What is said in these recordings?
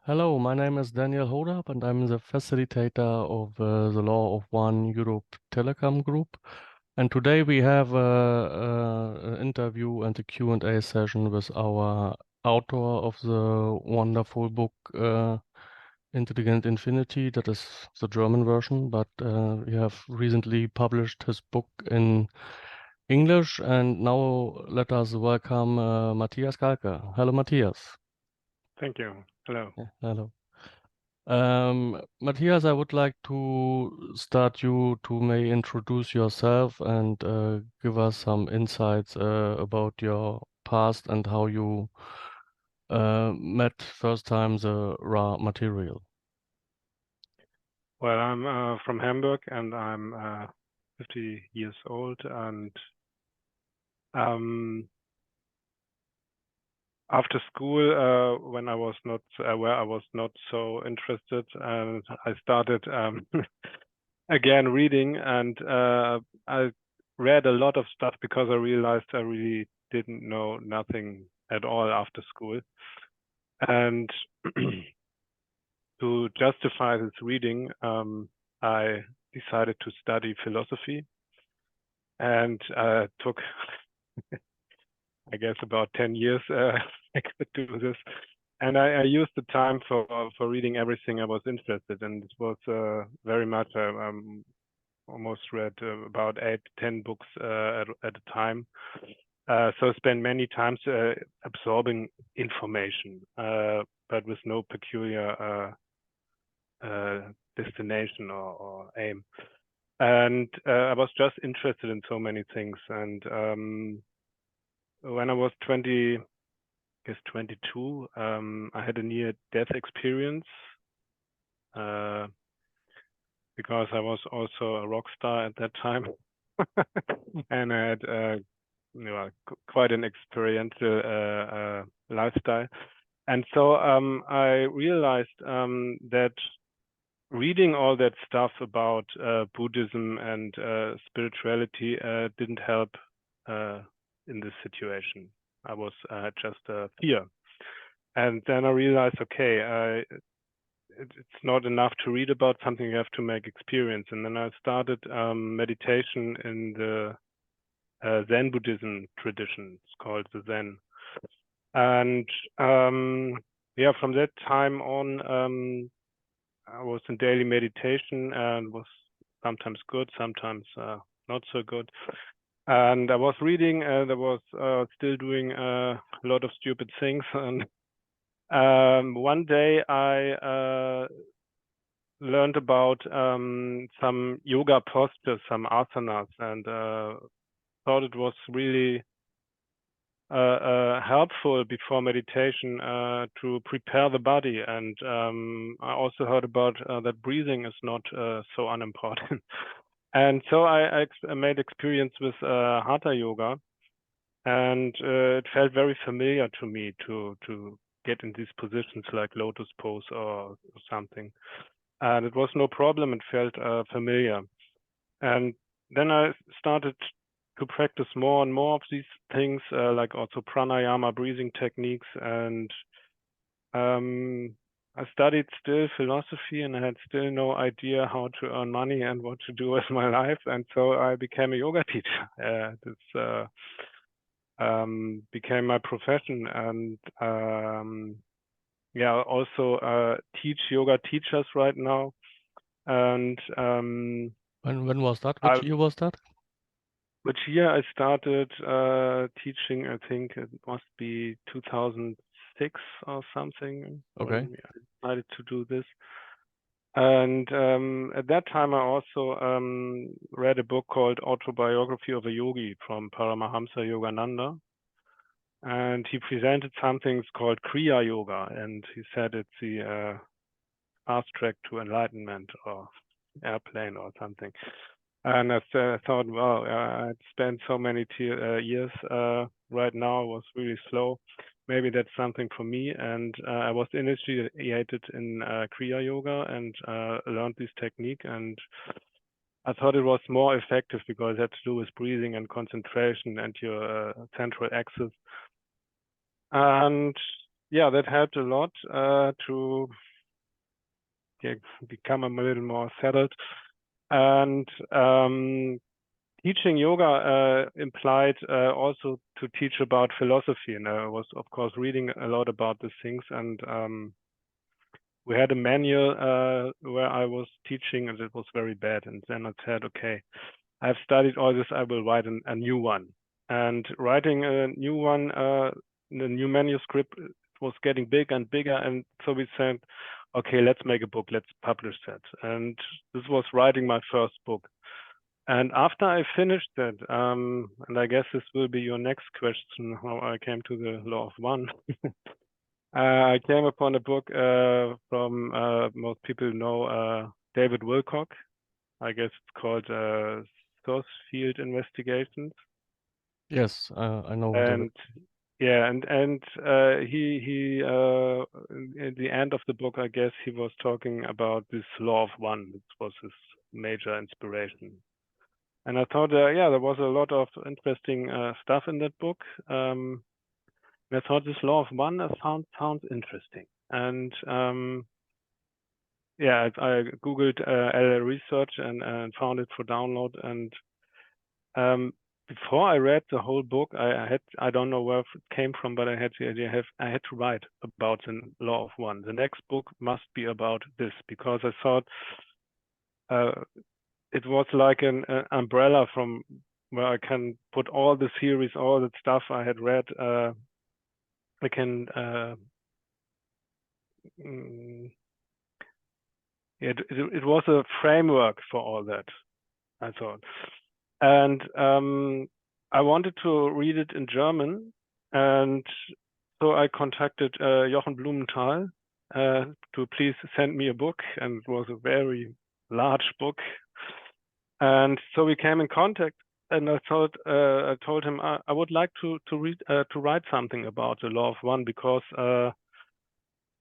Hello, my name is Daniel Hodap, and I'm the facilitator of the Law of One Europe Telecom Group. And today we have an interview and a Q&A session with our author of the wonderful book Intelligent Infinity. That is the German version, but we have recently published his book in English. And now let us welcome Matthias Galke. Hello, Matthias. Thank you. Hello. Yeah, hello. Matthias, I would like to start you to may introduce yourself and give us some insights about your past and how you met first time the raw material. Well, I'm from Hamburg and I'm 50 years old. And um, after school, when I was not where I was not so interested, and I started again reading, and I read a lot of stuff because I realized I really didn't know nothing at all after school. And to justify this reading, I decided to study philosophy, and took, I guess, about 10 years I could do this. And I used the time for reading everything I was interested in. It was very much, almost read about 8 to 10 books at a time. So I spent many times absorbing information, but with no peculiar destination or aim. And I was just interested in so many things. And when I was 22, I had a near-death experience because I was also a rock star at that time, and I had quite an experiential lifestyle. And so I realized that reading all that stuff about Buddhism and spirituality didn't help in this situation. I was just fear. And then I realized, okay, it's not enough to read about something, you have to make experience. And then I started meditation in the Zen Buddhism tradition. It's called the Zen. And yeah, from that time on, I was in daily meditation and was sometimes good, sometimes not so good. And I was reading, and I was still doing a lot of stupid things. And one day I learned about some yoga postures, some asanas, and thought it was really helpful before meditation to prepare the body. And I also heard about that breathing is not so unimportant. And so I made experience with hatha yoga, and it felt very familiar to me to get in these positions like lotus pose or something. And it was no problem. It felt familiar. And then I started to practice more and more of these things, like also pranayama breathing techniques. And I studied still philosophy, and I had still no idea how to earn money and what to do with my life. And so I became a yoga teacher. This became my profession. And yeah, also teach yoga teachers right now. And When was that? Which year was that? which year I started teaching, I think it must be 2006 or something. Okay. When I decided to do this. And at that time, I also read a book called Autobiography of a Yogi from Paramahamsa Yogananda. And he presented something called Kriya Yoga. And he said it's the fast track to enlightenment or airplane or something. And I thought, wow, I'd spent so many years right now, was really slow. Maybe that's something for me. And I was initiated in Kriya Yoga and learned this technique. And I thought it was more effective because it had to do with breathing and concentration and your central axis. And yeah, that helped a lot to become a little more settled. And teaching yoga implied also to teach about philosophy, and I was of course reading a lot about these things. And we had a manual where I was teaching, and it was very bad. And then I said, okay, I've studied all this, I will write a new one. And writing a new one, the new manuscript was getting bigger and bigger. And so we said, okay, let's make a book, let's publish that. And this was writing my first book. And after I finished that, and I guess this will be your next question, how I came to the law of one. I came upon a book from most people know David Wilcock. I guess it's called Source Field Investigations. Yes, I know David. And yeah, and he in the end of the book, I guess he was talking about this law of one. This was his major inspiration. And I thought, yeah, there was a lot of interesting stuff in that book. And I thought this law of one sounds interesting. And yeah, I Googled LL research and found it for download. And before I read the whole book, I don't know where it came from, but I had the idea I had to write about the law of one. The next book must be about this, because I thought it was like an umbrella from where I can put all the theories, all the stuff I had read. I can it was a framework for all that, I thought. And I wanted to read it in German, and so I contacted Jochen Blumenthal to please send me a book, and it was a very large book. And so we came in contact, and I thought I told him I would like to write something about the law of one, because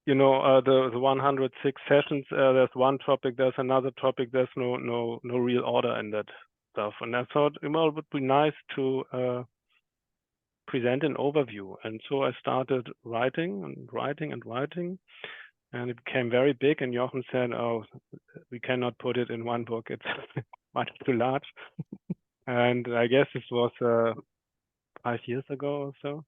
you know, the 106 sessions, there's one topic, there's another topic, there's no real order in that stuff. And I thought, well, it would be nice to present an overview. And so I started writing and writing and writing, and it became very big. And Jochen said, oh, we cannot put it in one book, it's much too large. And I guess this was 5 years ago or so.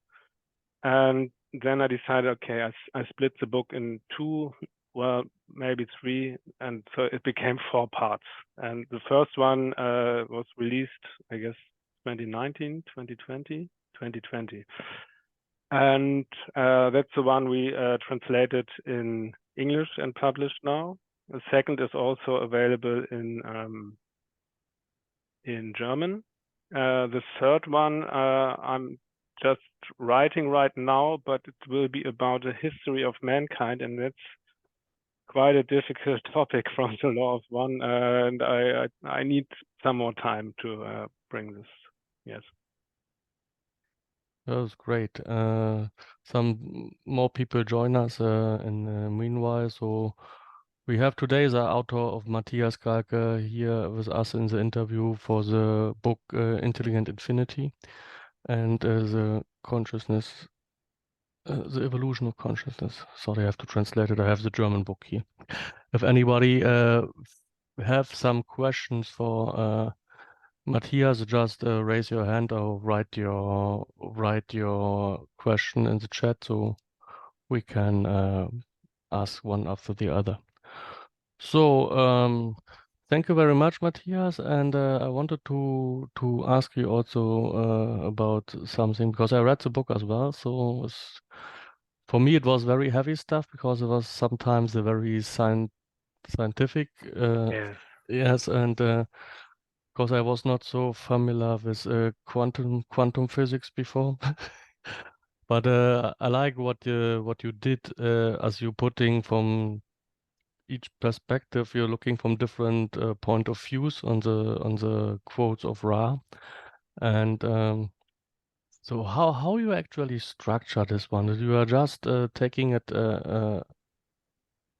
And then I decided, okay, I split the book in two, well, maybe three, and so it became 4 parts. And the first one was released, I guess, 2019, 2020, 2020. And that's the one we translated in English and published now. The second is also available in German. The third one I'm just writing right now, but it will be about the history of mankind, and that's quite a difficult topic from the law of one, and I need some more time to bring this. Yes. That was great. Some more people join us in the meanwhile. So we have today the author of Matthias Galke here with us in the interview for the book Intelligent Infinity and the consciousness, the evolution of consciousness. Sorry, I have to translate it. I have the German book here. If anybody have some questions for Matthias, just raise your hand or write your question in the chat so we can ask one after the other. So thank you very much, Matthias. And I wanted to ask you also about something, because I read the book as well. So for me, it was very heavy stuff, because it was sometimes a very scientific. Yes. Yes, and because I was not so familiar with quantum physics before. But I like what you did as you putting from each perspective. You're looking from different point of views on the quotes of Ra, and so how you actually structure this one? You are just taking it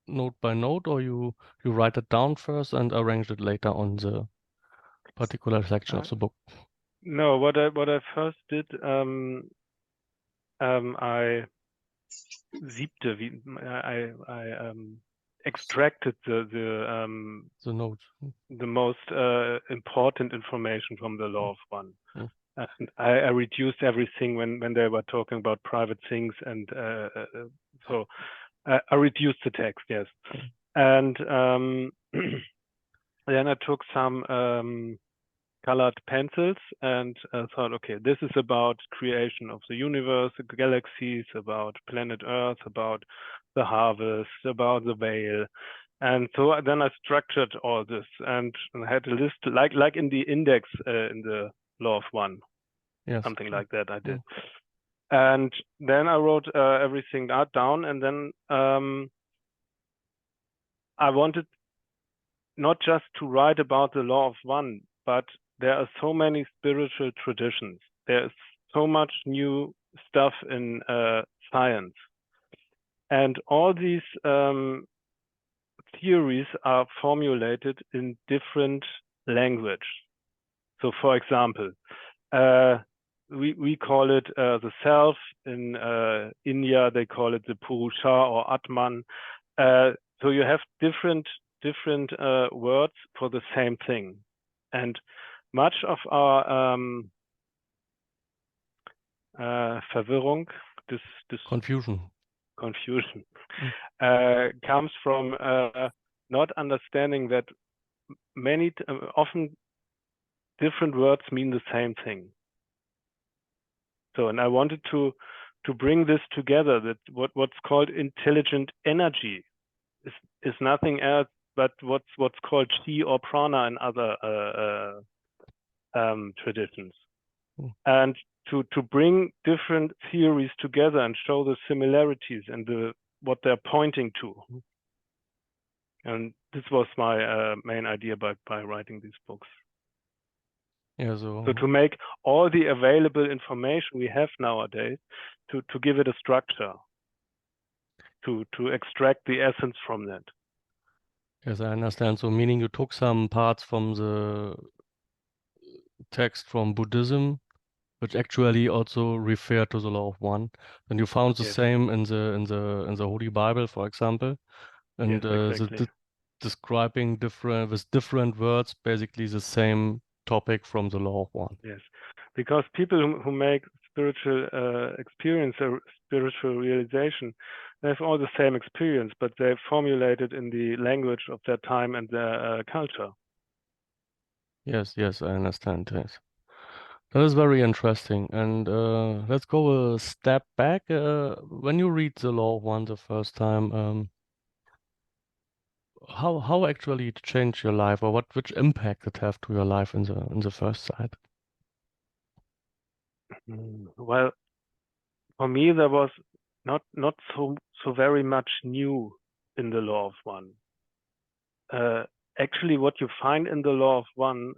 note by note, or you write it down first and arrange it later on the particular section of the book? No, what I first did, I siebte, I extracted the note. the most important information from the law of one. Mm. And I reduced everything when they were talking about private things, and so I reduced the text, yes. And then I took some colored pencils and thought, okay, this is about creation of the universe, the galaxies, about planet Earth, about the harvest, about the veil. And so then I structured all this and I had a list like in the index in the law of one, Yes. something like that I did. And then I wrote everything down, and then I wanted not just to write about the law of one, but there are so many spiritual traditions. There is so much new stuff in science. And all these theories are formulated in different language. So for example, we call it the self. In India, they call it the Purusha or Atman. So you have different words for the same thing. And much of our Verwirrung, this confusion comes from not understanding that often different words mean the same thing. So, and I wanted to bring this together, that what's called intelligent energy is nothing else but what's called chi or prana in other traditions. And to bring different theories together and show the similarities and what they're pointing to. And this was my main idea by writing these books. Yeah, so to make all the available information we have nowadays, to give it a structure, to extract the essence from that. Yes, I understand. So meaning you took some parts from the text from Buddhism, which actually also refer to the law of one. And you found the Yes. same in the Holy Bible, for example. And Yes, exactly. describing with different words, basically the same topic from the law of one. Yes, because people who make spiritual experience or spiritual realization, they have all the same experience, but they formulate it in the language of their time and their culture. Yes, yes, I understand. Yes, that is very interesting. And let's go a step back. When you read the law of one the first time, how actually it changed your life, or which impact it have to your life in the first sight? Well, for me there was not so very much new in the law of one. Actually, what you find in the law of one,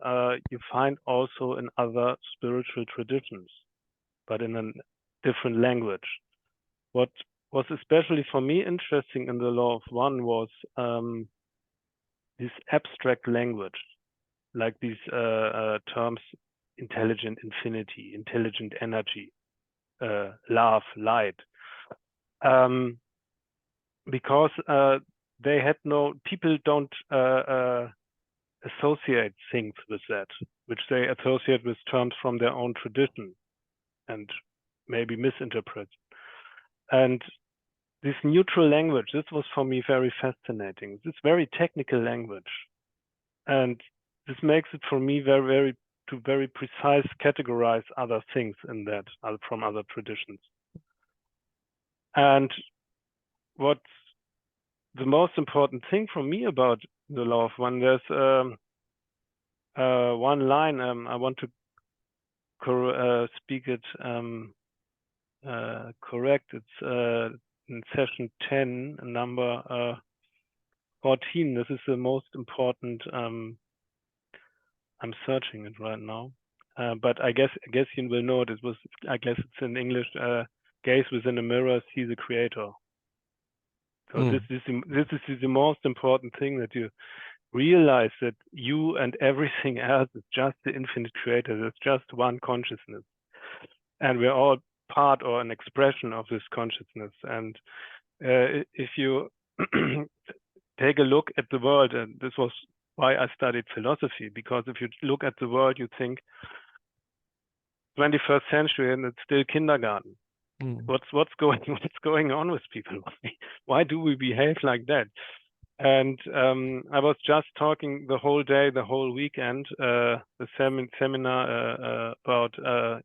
you find also in other spiritual traditions, but in a different language. What was especially for me interesting in the law of one was this abstract language, like these terms: intelligent infinity, intelligent energy, love, light, because they had people don't associate things with that, which they associate with terms from their own tradition and maybe misinterpret. And this neutral language, this was for me very fascinating. This very technical language, and this makes it for me very precise categorize other things in that from other traditions. And what's the most important thing for me about the law of one, there's one line I want to speak it correct. It's in session 10, number 14. This is the most important. I'm searching it right now, but I guess you will know it. I guess it's in English. Gaze within a mirror, see the creator. So this is the most important thing, that you realize that you and everything else is just the infinite creator. There's just one consciousness, and we're all part or an expression of this consciousness. And if you take a look at the world, and this was why I studied philosophy, because if you look at the world, you think 21st century and it's still kindergarten. What's going on with people? Why do we behave like that? And I was just talking the whole day, the whole weekend, the seminar about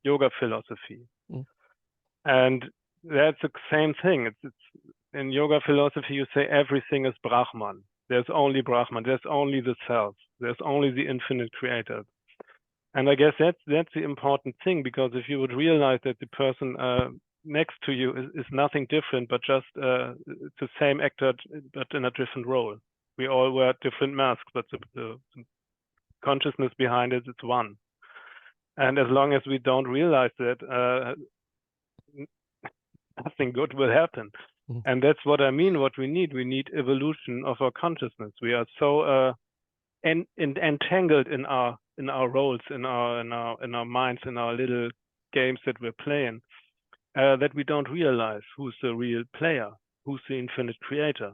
yoga philosophy, and that's the same thing. It's in yoga philosophy, you say everything is Brahman. There's only Brahman. There's only the self. There's only the infinite creator. And I guess that's the important thing, because if you would realize that the person next to you is nothing different, but just it's the same actor, but in a different role. We all wear different masks, but the consciousness behind it is one. And as long as we don't realize that, nothing good will happen. And that's what I mean. What we need evolution of our consciousness. We are so entangled in our roles, in our minds, in our little games that we're playing, that we don't realize who's the real player, who's the infinite creator.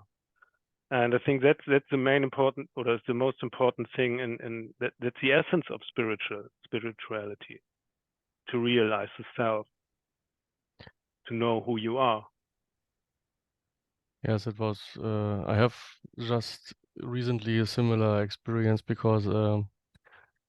And I think that's the main important, or that's the most important thing, and that's the essence of spirituality, to realize the self, to know who you are. Yes, it was. I have just recently a similar experience because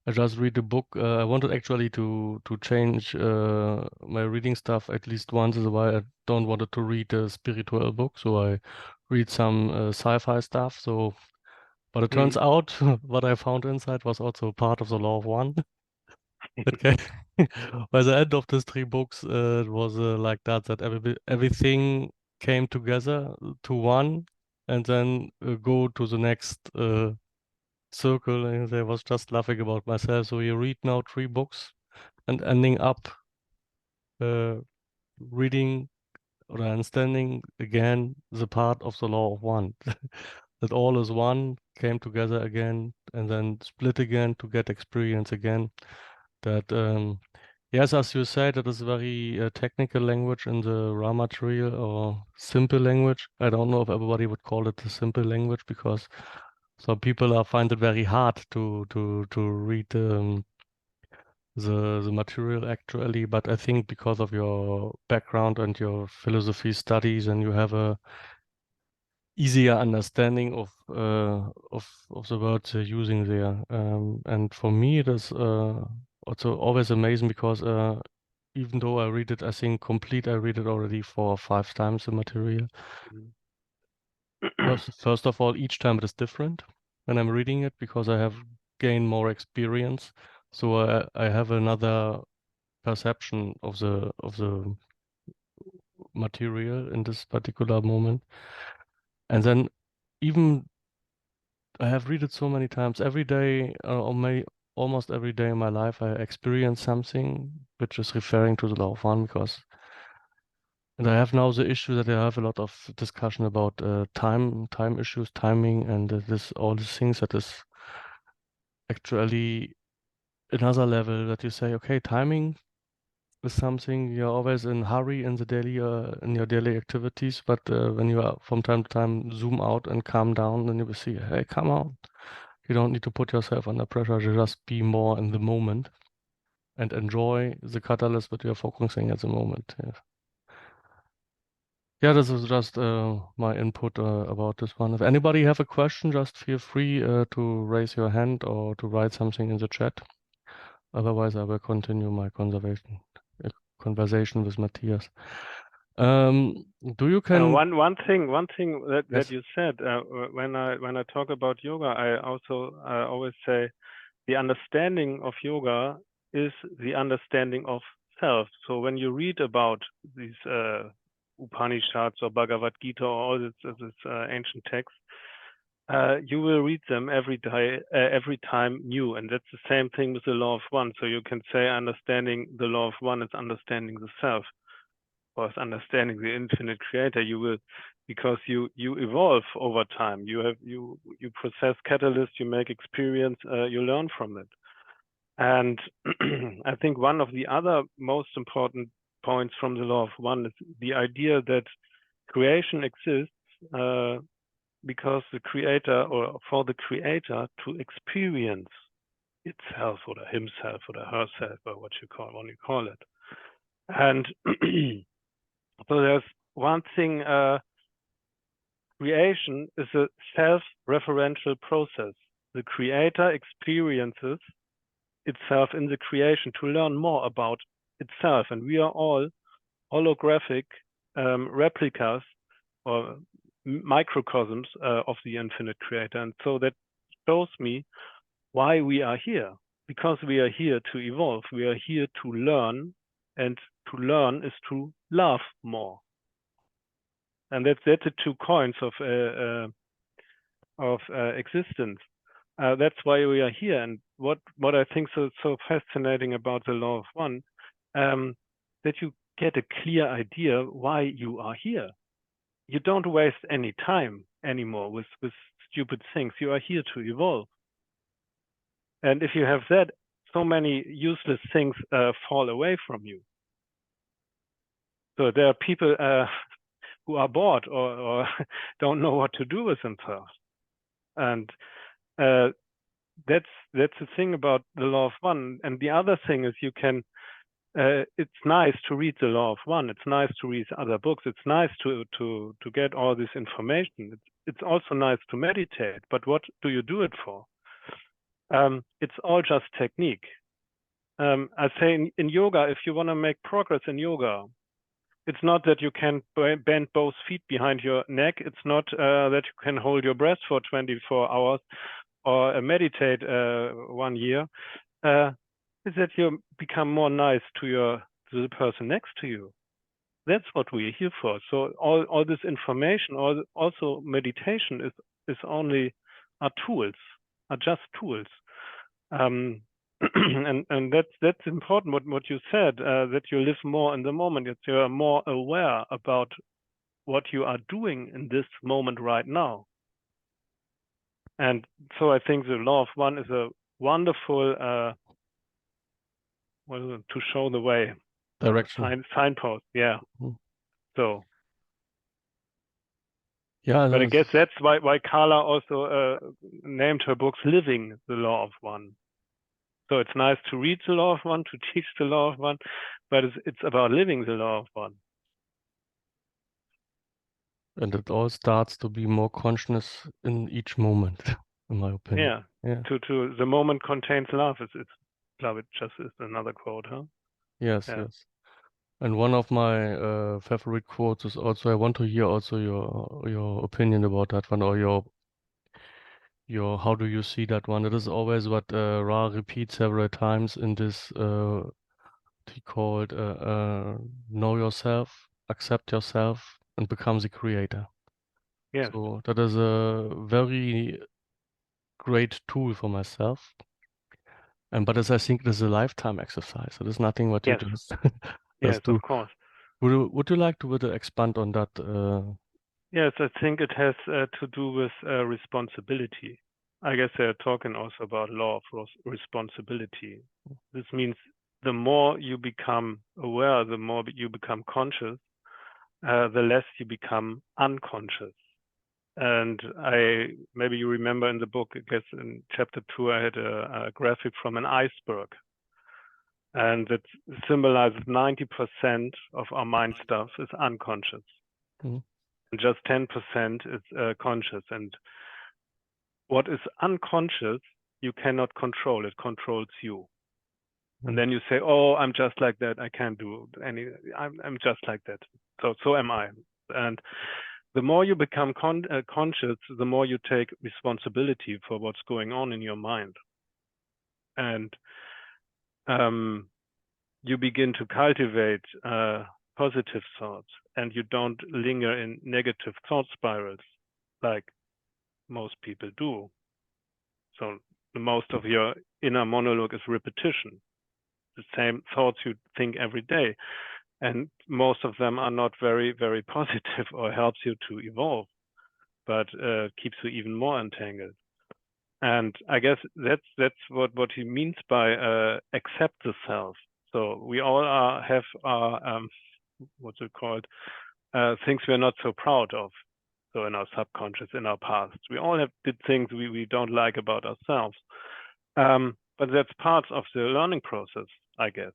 I just read a book. I wanted actually to change my reading stuff at least once in a while. I don't want to read a spiritual book, so I read some sci-fi stuff. So, but it turns out what I found inside was also part of the law of one. Okay. By the end of these three books, it was like that everything came together to one, and then go to the next circle. And I was just laughing about myself. So you read now three books and ending up reading or understanding again the part of the law of one. That all is one, came together again, and then split again to get experience again. That yes, as you said, it is very technical language in the raw material or simple language. I don't know if everybody would call it the simple language, because some people find it very hard to read the material actually. But I think because of your background and your philosophy studies, and you have a easier understanding of the words you're using there. And for me, it is also always amazing because even though I read it, I think complete, I read it already 4 or 5 times the material. First of all, each time it is different when I'm reading it, because I have gained more experience. So I have another perception of the material in this particular moment. And then even I have read it so many times. Every day, almost every day in my life, I experience something which is referring to the law of one, because and I have now the issue that I have a lot of discussion about time issues, timing, and all these things that is actually another level that you say, okay, timing is something you're always in hurry in the daily in your daily activities, but when you are from time to time zoom out and calm down, then you will see, hey, come on. You don't need to put yourself under pressure, to just be more in the moment and enjoy the catalyst that you're focusing at the moment. Yes. Yeah, this is just my input about this one. If anybody have a question, just feel free to raise your hand or to write something in the chat. Otherwise, I will continue my conversation with Matthias. Do you can one thing that yes. you said when I talk about yoga, I always say the understanding of yoga is the understanding of self. So when you read about these Upanishads or Bhagavad Gita or all this ancient texts, you will read them every day, every time new, and that's the same thing with the law of one. So you can say understanding the law of one is understanding the self, or is understanding the infinite creator. You will, because you evolve over time. You process catalysts, you make experience, you learn from it. And I think one of the other most important points from the law of one is the idea that creation exists because the creator, or for the creator to experience itself or himself or herself, or what you call it. And so there's one thing, creation is a self-referential process. The creator experiences itself in the creation to learn more about itself. And we are all holographic replicas or microcosms of the infinite creator. And so that shows me why we are here. Because we are here to evolve. We are here to learn, and to learn is to love more. And that's the two coins of existence. That's why we are here. And what I think so fascinating about the law of one, that you get a clear idea why you are here. You don't waste any time anymore with stupid things. You are here to evolve. And if you have that, so many useless things fall away from you. So there are people who are bored or don't know what to do with themselves. And that's the thing about the law of one. And the other thing is you can, it's nice to read the law of one. It's nice to read other books. It's nice to get all this information. It's also nice to meditate. But what do you do it for? It's all just technique. I say in yoga, if you want to make progress in yoga, it's not that you can bend both feet behind your neck. It's not that you can hold your breath for 24 hours or meditate 1 year. It's that you become more nice to the person next to you. That's what we're here for. So all this information, also meditation are just tools. And that's important. What you said, that you live more in the moment, that you are more aware about what you are doing in this moment right now. And so I think the law of one is a wonderful to show the way, Direction. signpost. Yeah. So. Yeah, but I guess that's why Carla also named her books "Living the Law of One." So it's nice to read the law of one, to teach the law of one, but it's about living the law of one. And it all starts to be more conscious in each moment, in my opinion. Yeah. To the moment contains love. It's love. It just is another quote, huh? Yes, yeah. Yes. And one of my favorite quotes is also, I want to hear also your opinion about that one, or your how do you see that one? It is always what Ra repeats several times in this he called know yourself, accept yourself, and become the creator. Yes. So that is a very great tool for myself. But as I think it is a lifetime exercise. It is nothing what you just yes, do. Of course. Would you like to expand on that? Yes, I think it has to do with responsibility. I guess they're talking also about law of responsibility. This means the more you become aware, the more you become conscious, the less you become unconscious. And maybe you remember in the book, I guess in chapter 2, I had a graphic from an iceberg. And it symbolizes 90% of our mind stuff is unconscious. Mm-hmm. And just 10% is conscious. And what is unconscious, you cannot control. It controls you. Mm-hmm. And then you say, oh, I'm just like that. I can't do any, I'm just like that. So am I. And the more you become conscious, the more you take responsibility for what's going on in your mind. And you begin to cultivate positive thoughts, and you don't linger in negative thought spirals like most people do. So most of your inner monologue is repetition, the same thoughts you think every day. And most of them are not very, very positive or helps you to evolve, but keeps you even more entangled. And I guess that's what he means by accept the self. So we all have what's it called? Things we're not so proud of. So in our subconscious, in our past, we all did things we don't like about ourselves. But that's part of the learning process, I guess.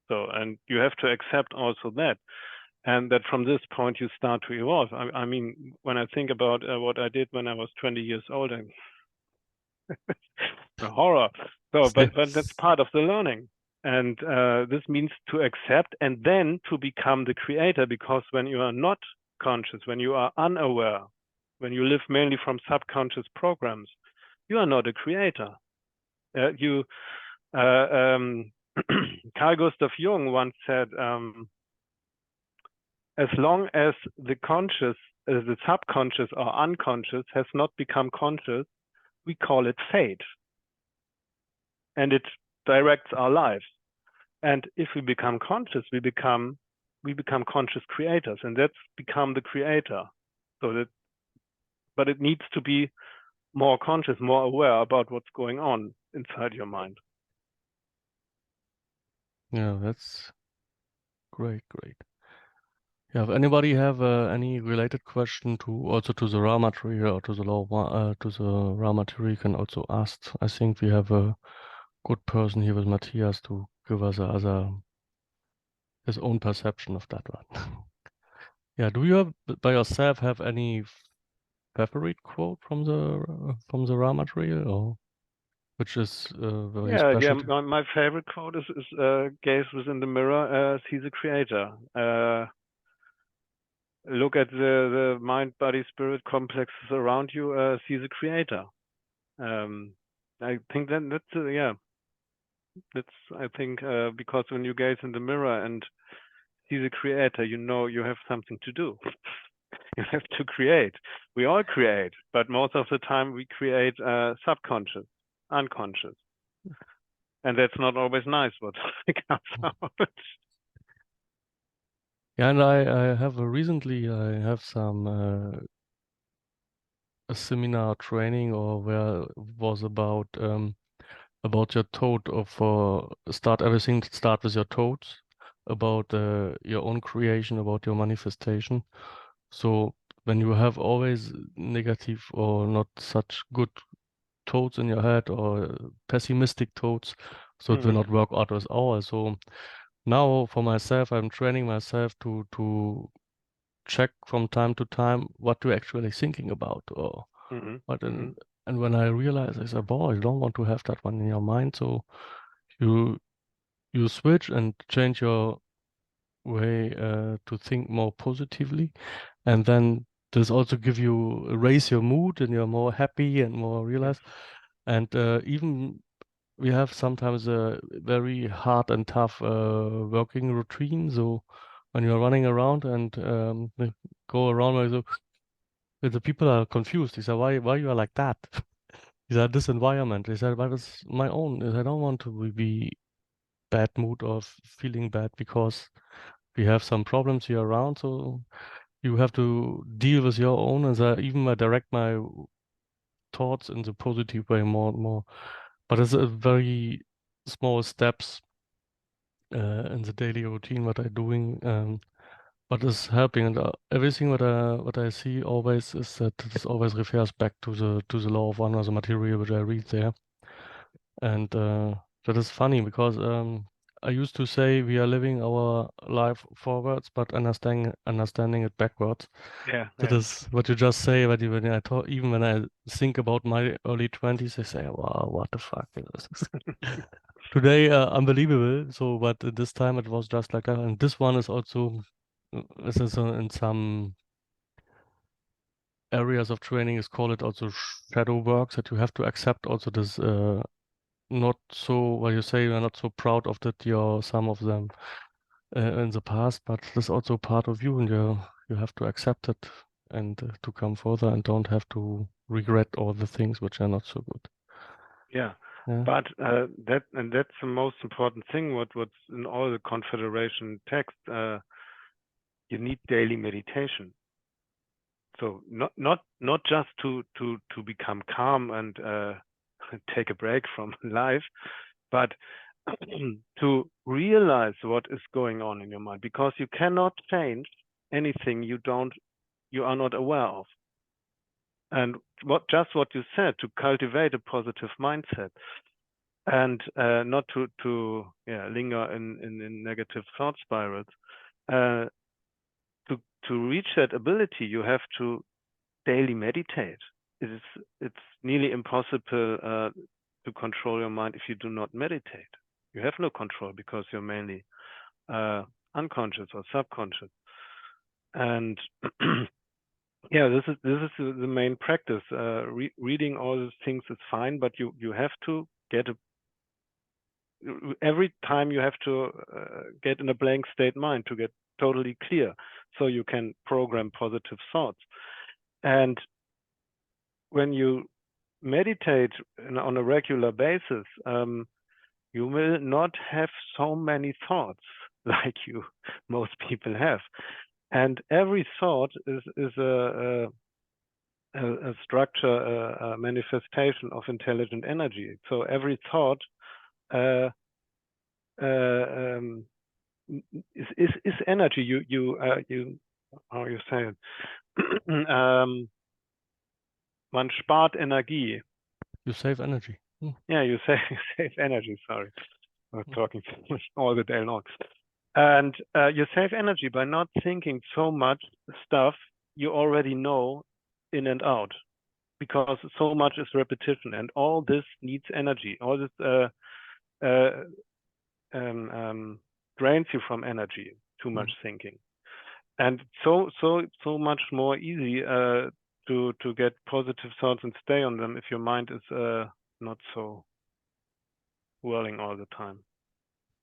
So, and you have to accept also that, and that from this point you start to evolve. I mean, when I think about what I did when I was 20 years old, and a horror. So, but that's part of the learning. And this means to accept and then to become the creator, because when you are not conscious, when you are unaware, when you live mainly from subconscious programs, you are not a creator. Carl Gustav Jung once said, as long as the conscious, the subconscious or unconscious has not become conscious, we call it fate. And it directs our lives. And if we become conscious, we become conscious creators, and that's become the creator. So that, but it needs to be more conscious, more aware about what's going on inside your mind. Yeah, that's great. Yeah, if anybody have any related question to the raw material or to the raw material, you can also ask. I think we have a good person here with Matthias to give us his own perception of that one. Yeah, do you by yourself have any favorite quote from the raw material, or which is very special? Yeah. My favorite quote is gaze within the mirror, see the creator. Look at the mind, body, spirit complexes around you, see the creator. I think that's I think because when you gaze in the mirror and see the creator, you know you have something to do. You have to create. We all create, but most of the time we create subconscious, unconscious. And that's not always nice what comes out. Yeah, and I have recently I have some a seminar training or where it was about your thought of start with your thoughts, about your own creation, about your manifestation. So when you have always negative or not such good thoughts in your head or pessimistic thoughts, so it will not work out as ours. So now for myself, I'm training myself to check from time to time what you're actually thinking about or what. And when I realize, I said, boy, you don't want to have that one in your mind. So you switch and change your way to think more positively, and then this also raise your mood, and you're more happy and more realized. And even we have sometimes a very hard and tough working routine. So when you're running around and they go around like so, the people are confused. They say, why you are like that? He said, this environment. He said, but it's my own. He said, I don't want to be bad mood or feeling bad because we have some problems here around. So you have to deal with your own. And even I direct my thoughts in the positive way more and more. But it's a very small steps in the daily routine what I'm doing. But it's helping, and everything what I see always is that this always refers back to the law of one or the material which I read there, and that is funny because I used to say we are living our life forwards, but understanding it backwards. That is what you just say. When I talk, even when I think about my early 20s, I say, "Wow, what the fuck is this?" Today, unbelievable. So, but this time it was just like that, and this one is also. This is in some areas of training is called it also shadow work, that you have to accept also this not so what you say you're not so proud of that you're some of them in the past, but this also part of you, and you have to accept it and to come further and don't have to regret all the things which are not so good. Yeah. Yeah. But that's the most important thing. What's in all the Confederation text. You need daily meditation. So not just to become calm and take a break from life, but to realize what is going on in your mind, because you cannot change anything you are not aware of. And what you said, to cultivate a positive mindset and not to linger in negative thought spirals. To reach that ability, you have to daily meditate. It's nearly impossible to control your mind if you do not meditate. You have no control because you're mainly unconscious or subconscious. And yeah, this is the main practice. Reading all these things is fine, but you have to get every time you have to get in a blank state mind to get totally clear, so you can program positive thoughts. And when you meditate on a regular basis, you will not have so many thoughts like most people have. And every thought is a structure, a manifestation of intelligent energy. So every thought is energy. You how you say it? Man spart Energie. You save energy. Yeah, you save energy. Sorry, I was talking all the day long. And you save energy by not thinking so much stuff you already know in and out, because so much is repetition, and all this needs energy. All this drains you from energy. Too much thinking, and so much more easy to get positive thoughts and stay on them if your mind is not so whirling all the time.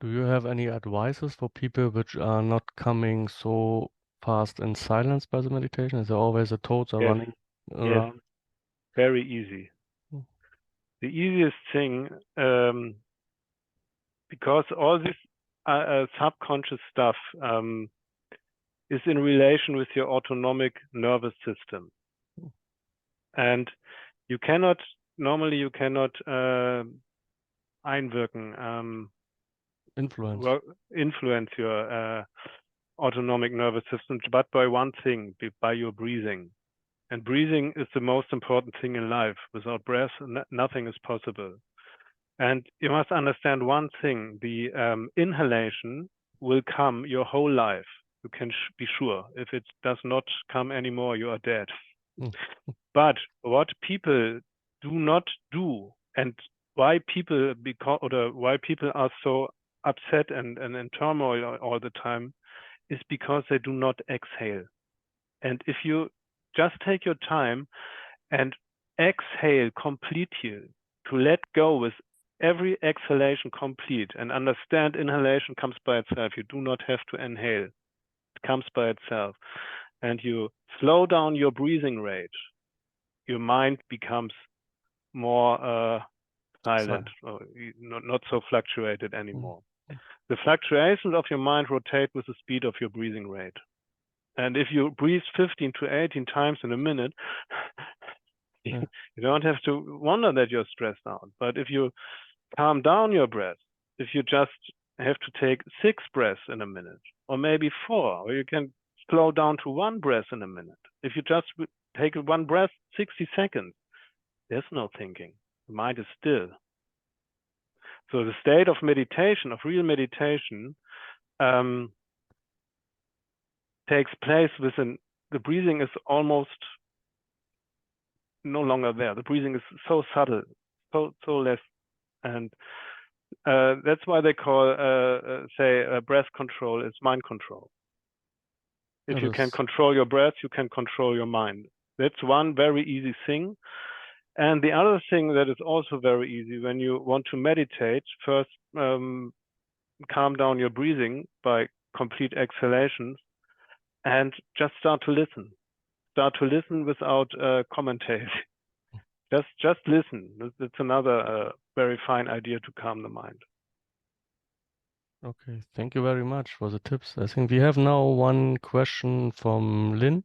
Do you have any advices for people which are not coming so fast in silence by the meditation? Is there always the thoughts are running around? Yes, very easy. The easiest thing, because all this subconscious stuff is in relation with your autonomic nervous system. And you cannot einwirken, influence your autonomic nervous system, but by one thing, by your breathing. And breathing is the most important thing in life. Without breath, nothing is possible. And you must understand one thing: the inhalation will come your whole life. You can be sure. If it does not come anymore, you are dead. But what people do not do, and why people are so upset and in turmoil all the time, is because they do not exhale. And if you just take your time and exhale completely, to let go with every exhalation complete, and understand inhalation comes by itself. You do not have to inhale. It comes by itself. And you slow down your breathing rate, your mind becomes more silent, or not so fluctuated anymore. The fluctuations of your mind rotate with the speed of your breathing rate. And if you breathe 15 to 18 times in a minute, you don't have to wonder that you're stressed out. But if you calm down your breath, if you just have to take 6 breaths in a minute, or maybe 4, or you can slow down to 1 breath in a minute. If you just take 1 breath, 60 seconds, there's no thinking. The mind is still. So the state of meditation, of real meditation, takes place within, the breathing is almost no longer there. The breathing is so subtle, so less. And that's why they call, breath control is mind control. If you can control your breath, you can control your mind. That's one very easy thing. And the other thing that is also very easy, when you want to meditate, first calm down your breathing by complete exhalations, and just start to listen. Start to listen without commentary. Just listen. That's another very fine idea to calm the mind. Okay, thank you very much for the tips. I think we have now one question from Lynn.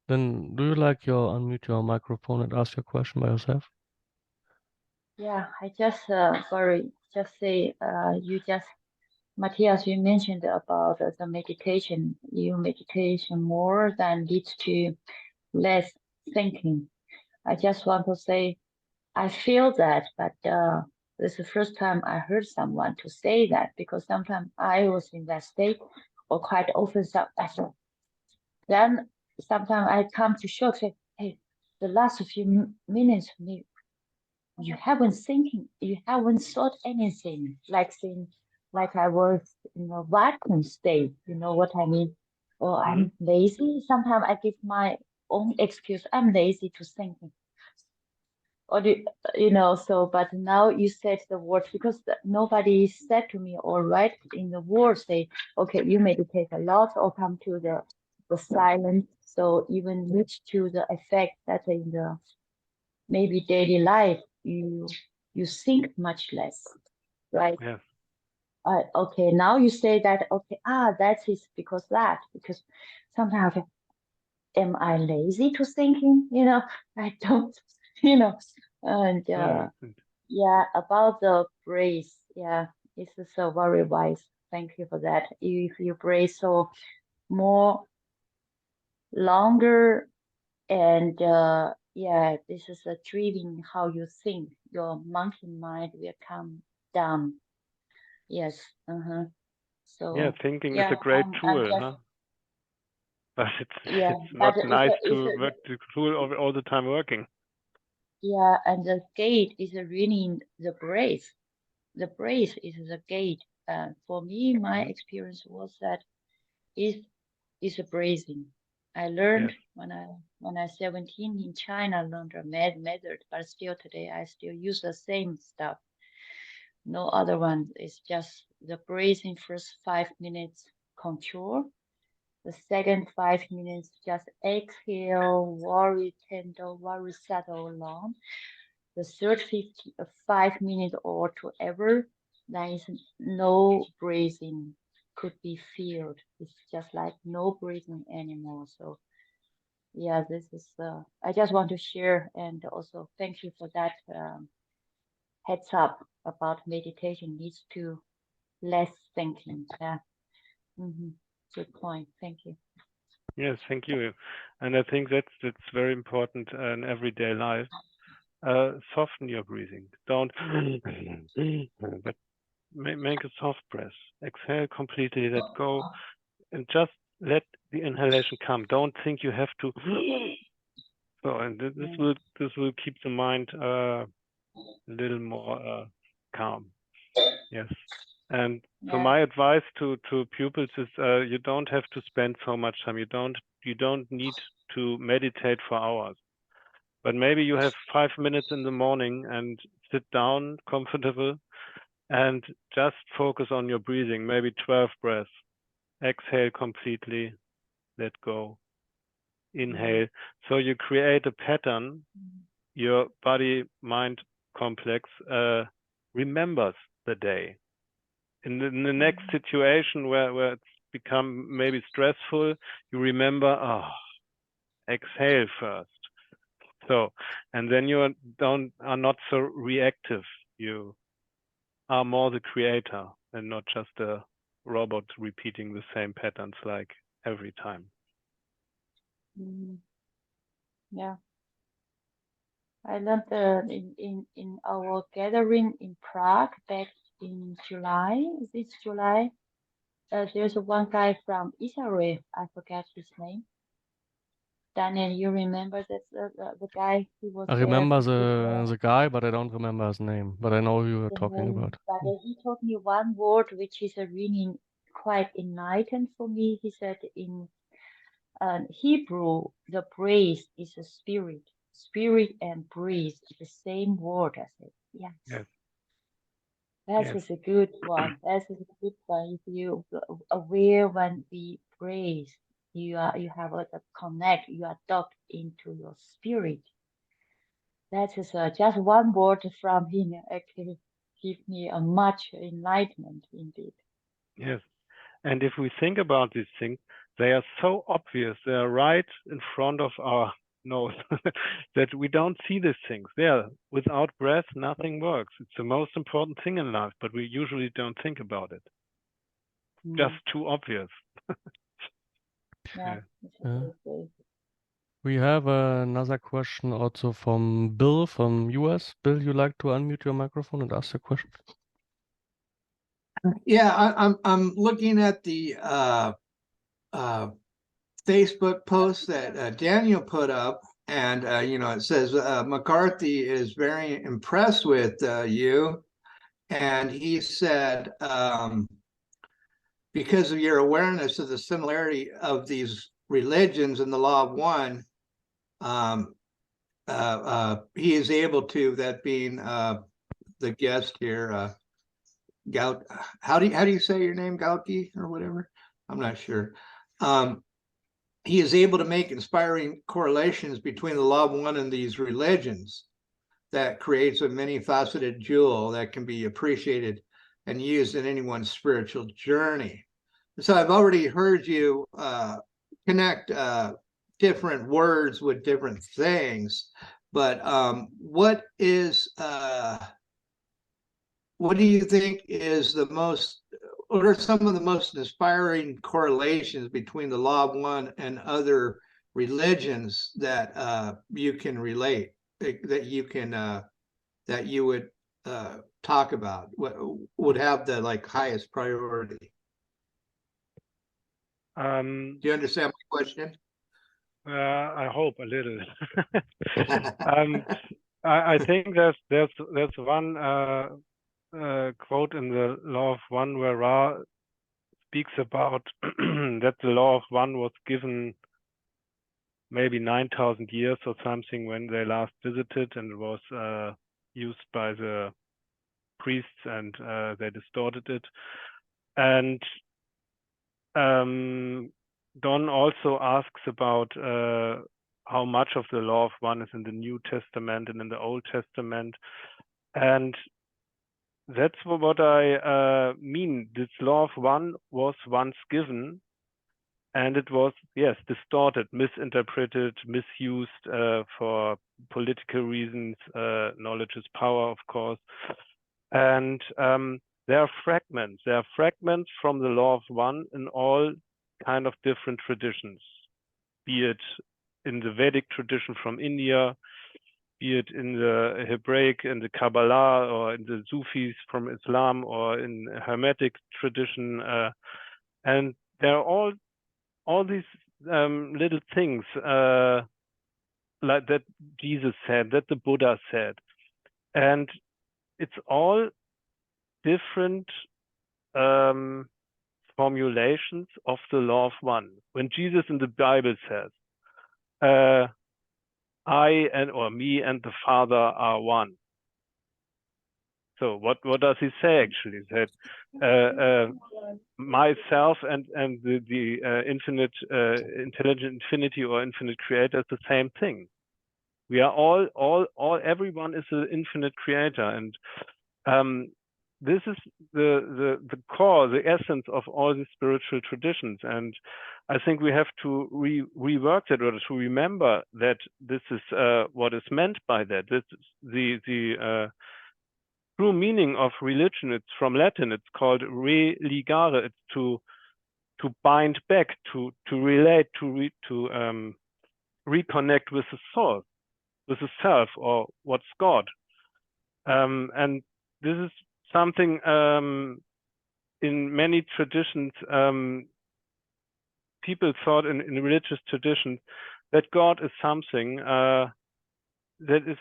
Then do you like unmute your microphone and ask your question by yourself? Yeah, I just sorry. just say, Matthias, you mentioned about the meditation. You meditation more than leads to less thinking. I just want to say, I feel that, but this is the first time I heard someone to say that, because sometimes I was in that state, or quite often, then sometimes I come to shock, say, hey, the last few minutes, you haven't thinking, you haven't thought anything, like I was in a vacuum state, you know what I mean? Or I'm lazy. Sometimes I give my own excuse, I'm lazy to think. Or so, but now you said the word, because nobody said to me or write in the word, say, okay, you meditate a lot or come to the silence. So even reach to the effect that in the maybe daily life, you think much less, right? Yes. Okay, now you say that, okay, that is because sometimes am I lazy to thinking? I don't, and about the brace, this is so very wise. Thank you for that. If you brace so more longer, and this is a driving how you think. Your monkey mind will come down. Yes. So thinking is a great tool, huh? But it's not nice to work the tool all the time working. Yeah, and the gate is really the brace. The brace is the gate. For me, my experience was that is a bracing. I learned when I 17 in China, learned a method, but still today I still use the same stuff. No other one. It's just the bracing first 5 minutes control. The second 5 minutes just exhale, very tender, very subtle, long. The third 5 minutes or whatever, there is no breathing could be felt. It's just like no breathing anymore. So this is I just want to share, and also thank you for that heads up about meditation leads to less thinking. Good point. Thank you. Yes, thank you. And I think that's very important in everyday life. Soften your breathing. Don't but make a soft breath. Exhale completely, let go, and just let the inhalation come. Don't think you have to. So, and this will keep the mind a little more calm. Yes. And so my advice to pupils is you don't have to spend so much time. You don't need to meditate for hours. But maybe you have 5 minutes in the morning and sit down comfortable and just focus on your breathing, maybe 12 breaths. Exhale completely, let go. Inhale. So you create a pattern. Your body-mind complex remembers the day. In the next situation where it's become maybe stressful, you remember, exhale first. So, and then you are not so reactive. You are more the creator and not just a robot repeating the same patterns like every time. Yeah. I learned in our gathering in Prague back in this July. There's one guy from Israel. I forget his name. Daniel, you remember that the guy? He was. I remember the guy, but I don't remember his name. But I know who you were talking about. But he told me one word which is really quite enlightened for me. He said in Hebrew, the breath is a spirit. Spirit and breathe is the same word. I said, yes. That is a good one. That is a good one. If you aware when we breathe, you have a connect. You are docked into your spirit. That is just one word from him. Actually, give me a much enlightenment indeed. Yes, and if we think about these things, they are so obvious. They are right in front of our knows that we don't see these things. Yeah, without breath, nothing works. It's the most important thing in life, but we usually don't think about it. Just too obvious. Yeah. We have another question also from Bill from US. Bill, you like to unmute your microphone and ask a question? Yeah, I'm looking at the Facebook post that Daniel put up, and it says McCarty is very impressed with you, and he said because of your awareness of the similarity of these religions and the law of one, he is able to, that being the guest here, how do you say your name, Galke or whatever? I'm not sure. He is able to make inspiring correlations between the law of one and these religions that creates a many-faceted jewel that can be appreciated and used in anyone's spiritual journey. So I've already heard you connect different words with different things, but what do you think is the most, what are some of the most inspiring correlations between the law of one and other religions that you can relate, that you would talk about, what would have the highest priority? Do you understand my question? I hope a little. I think there's one quote in the Law of One where Ra speaks about that the Law of One was given maybe 9,000 years or something when they last visited, and it was used by the priests, and they distorted it. And Don also asks about how much of the Law of One is in the New Testament and in the Old Testament. And that's what I mean. This Law of One was once given, and it was, yes, distorted, misinterpreted, misused for political reasons. Knowledge is power, of course. And there are fragments. There are fragments from the Law of One in all kind of different traditions, be it in the Vedic tradition from India, be it in the Hebraic, in the Kabbalah, or in the Sufis from Islam, or in Hermetic tradition. And there are all these little things like that Jesus said, that the Buddha said. And it's all different formulations of the Law of One. When Jesus in the Bible says, or me and the Father are one. So what does he say actually? He said, myself and the infinite intelligent infinity or infinite creator is the same thing. We are all everyone is an infinite creator, and this is the core, the essence of all these spiritual traditions. And I think we have to rework that, or to remember that this is what is meant by that. This is the true meaning of religion. It's from Latin. It's called religare. It's to bind back, to relate, to reconnect with the soul, with the self, or what's God. And this is something in many traditions, people thought in religious traditions that God is something that is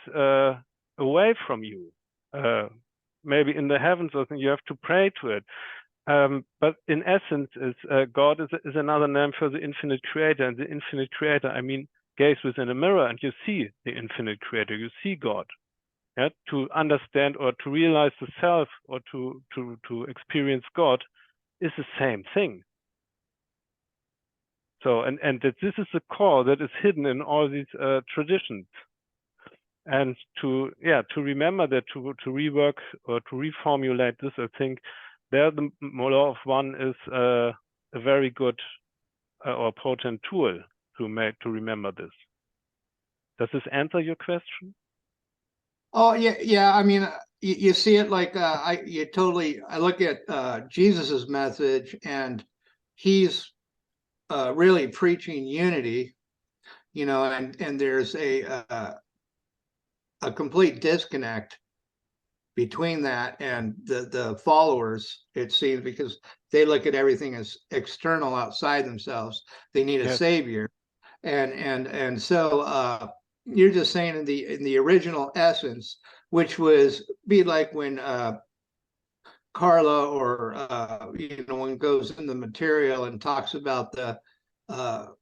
away from you. Maybe in the heavens or something, you have to pray to it. But in essence, God is another name for the infinite creator. And the infinite creator, I mean, gaze within a mirror and you see the infinite creator, you see God. Yeah? To understand or to realize the self or to experience God is the same thing. So, and that this is the core that is hidden in all these traditions. And to remember that, to rework or to reformulate this, I think there the Law of One is a very good or potent tool to remember this. Does this answer your question? Oh yeah. I mean, you see it like I look at Jesus's message, and he's really preaching unity, you know, and there's a complete disconnect between that and the followers, it seems, because they look at everything as external, outside themselves. They need a savior, and so you're just saying in the original essence, which was be like when Carla or when it goes in the material and talks about the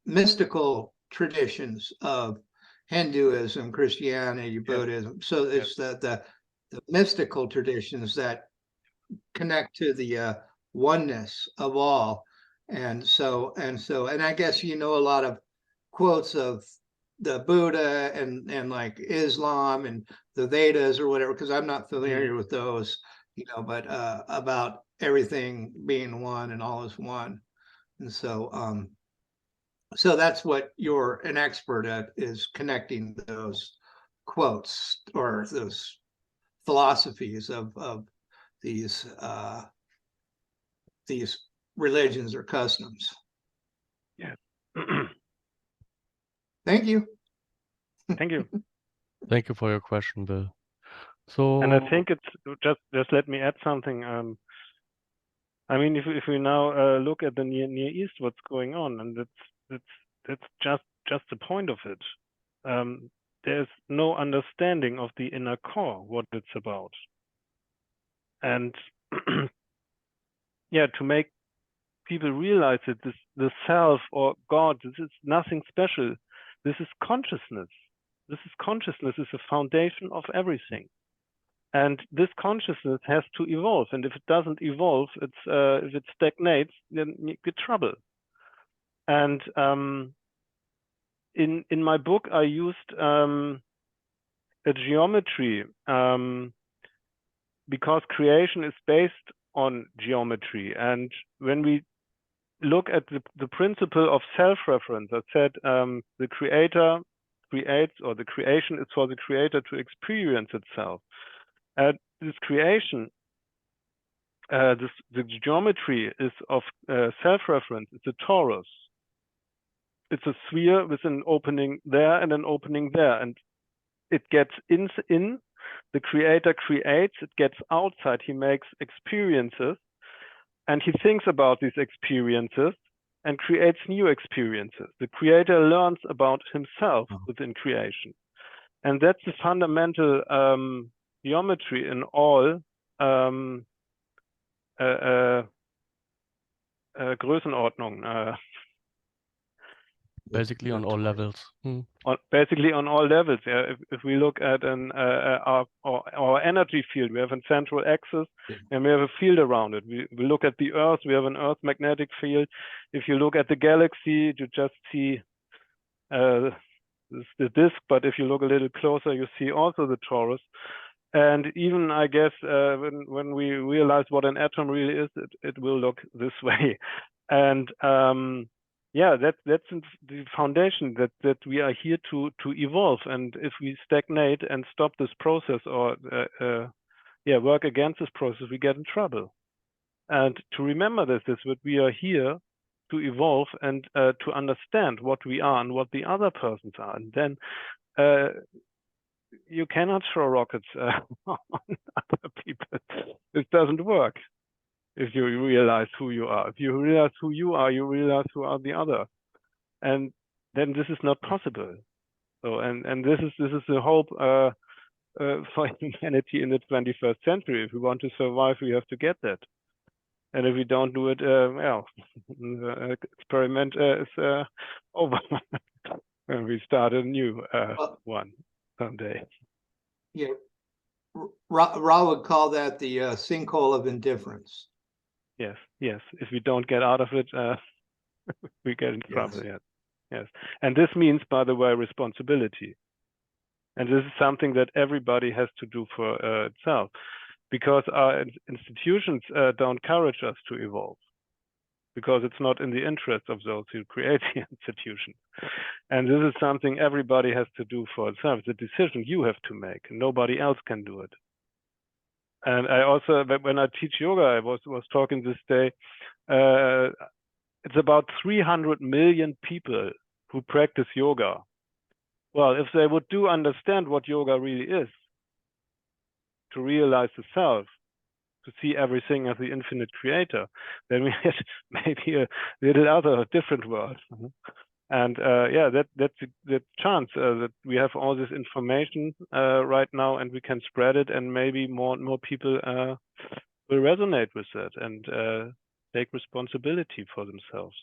mystical traditions of Hinduism, Christianity, Buddhism. So it's the mystical traditions that connect to the oneness of all. And I guess a lot of quotes of the Buddha and like Islam and the Vedas or whatever, because I'm not familiar with those, but about everything being one and all is one. And so that's what you're an expert at, is connecting those quotes or those philosophies of these religions or customs. Yeah. Thank you. Thank you. Thank you for your question, Bill. So, and I think it's just let me add something. I mean, if we now look at the Near East, what's going on, and that's just the point of it. There's no understanding of the inner core, what it's about, and yeah, to make people realize that the self or God, this is nothing special. This is consciousness. This is consciousness. Is the foundation of everything. And this consciousness has to evolve. And if it doesn't evolve, if it stagnates, then you get trouble. And in my book, I used a geometry because creation is based on geometry. And when we look at the principle of self-reference, I said the creator creates, or the creation is for the creator to experience itself. This creation, the geometry is of self-reference. It's a torus. It's a sphere with an opening there and an opening there, and it gets in. The creator creates. It gets outside. He makes experiences, and he thinks about these experiences and creates new experiences. The creator learns about himself within creation, and that's the fundamental geometry in all Größenordnung. basically on all levels. Basically on all levels. Yeah. If we look at our energy field, we have a central axis and we have a field around it. We look at the Earth, we have an Earth magnetic field. If you look at the galaxy, you just see the disk, but if you look a little closer, you see also the torus. And even, I guess, when we realize what an atom really is, it will look this way. And yeah, that's the foundation that we are here to evolve. And if we stagnate and stop this process, or work against this process, we get in trouble. And to remember this is what we are here to evolve and to understand what we are and what the other persons are. And then you cannot throw rockets on other people. It doesn't work. If you realize who you are, if you realize who you are, you realize who are the other, and then this is not possible. So, and this is the hope for humanity in the 21st century. If we want to survive, we have to get that. And if we don't do it, well, the experiment is over. And we start a new one someday. Yeah, Ra would call that the sinkhole of indifference. Yes. If we don't get out of it, we get in trouble. Yes. And this means, by the way, responsibility. And this is something that everybody has to do for itself, because our institutions don't encourage us to evolve, because it's not in the interest of those who create the institution. And this is something everybody has to do for itself. It's a decision you have to make. Nobody else can do it. And I also, when I teach yoga, I was talking this day, it's about 300 million people who practice yoga. Well, if they would understand what yoga really is, to realize the self, to see everything as the infinite creator, then we had maybe a little other different world. And yeah, that's the chance that we have all this information right now, and we can spread it, and maybe more and more people will resonate with that and take responsibility for themselves.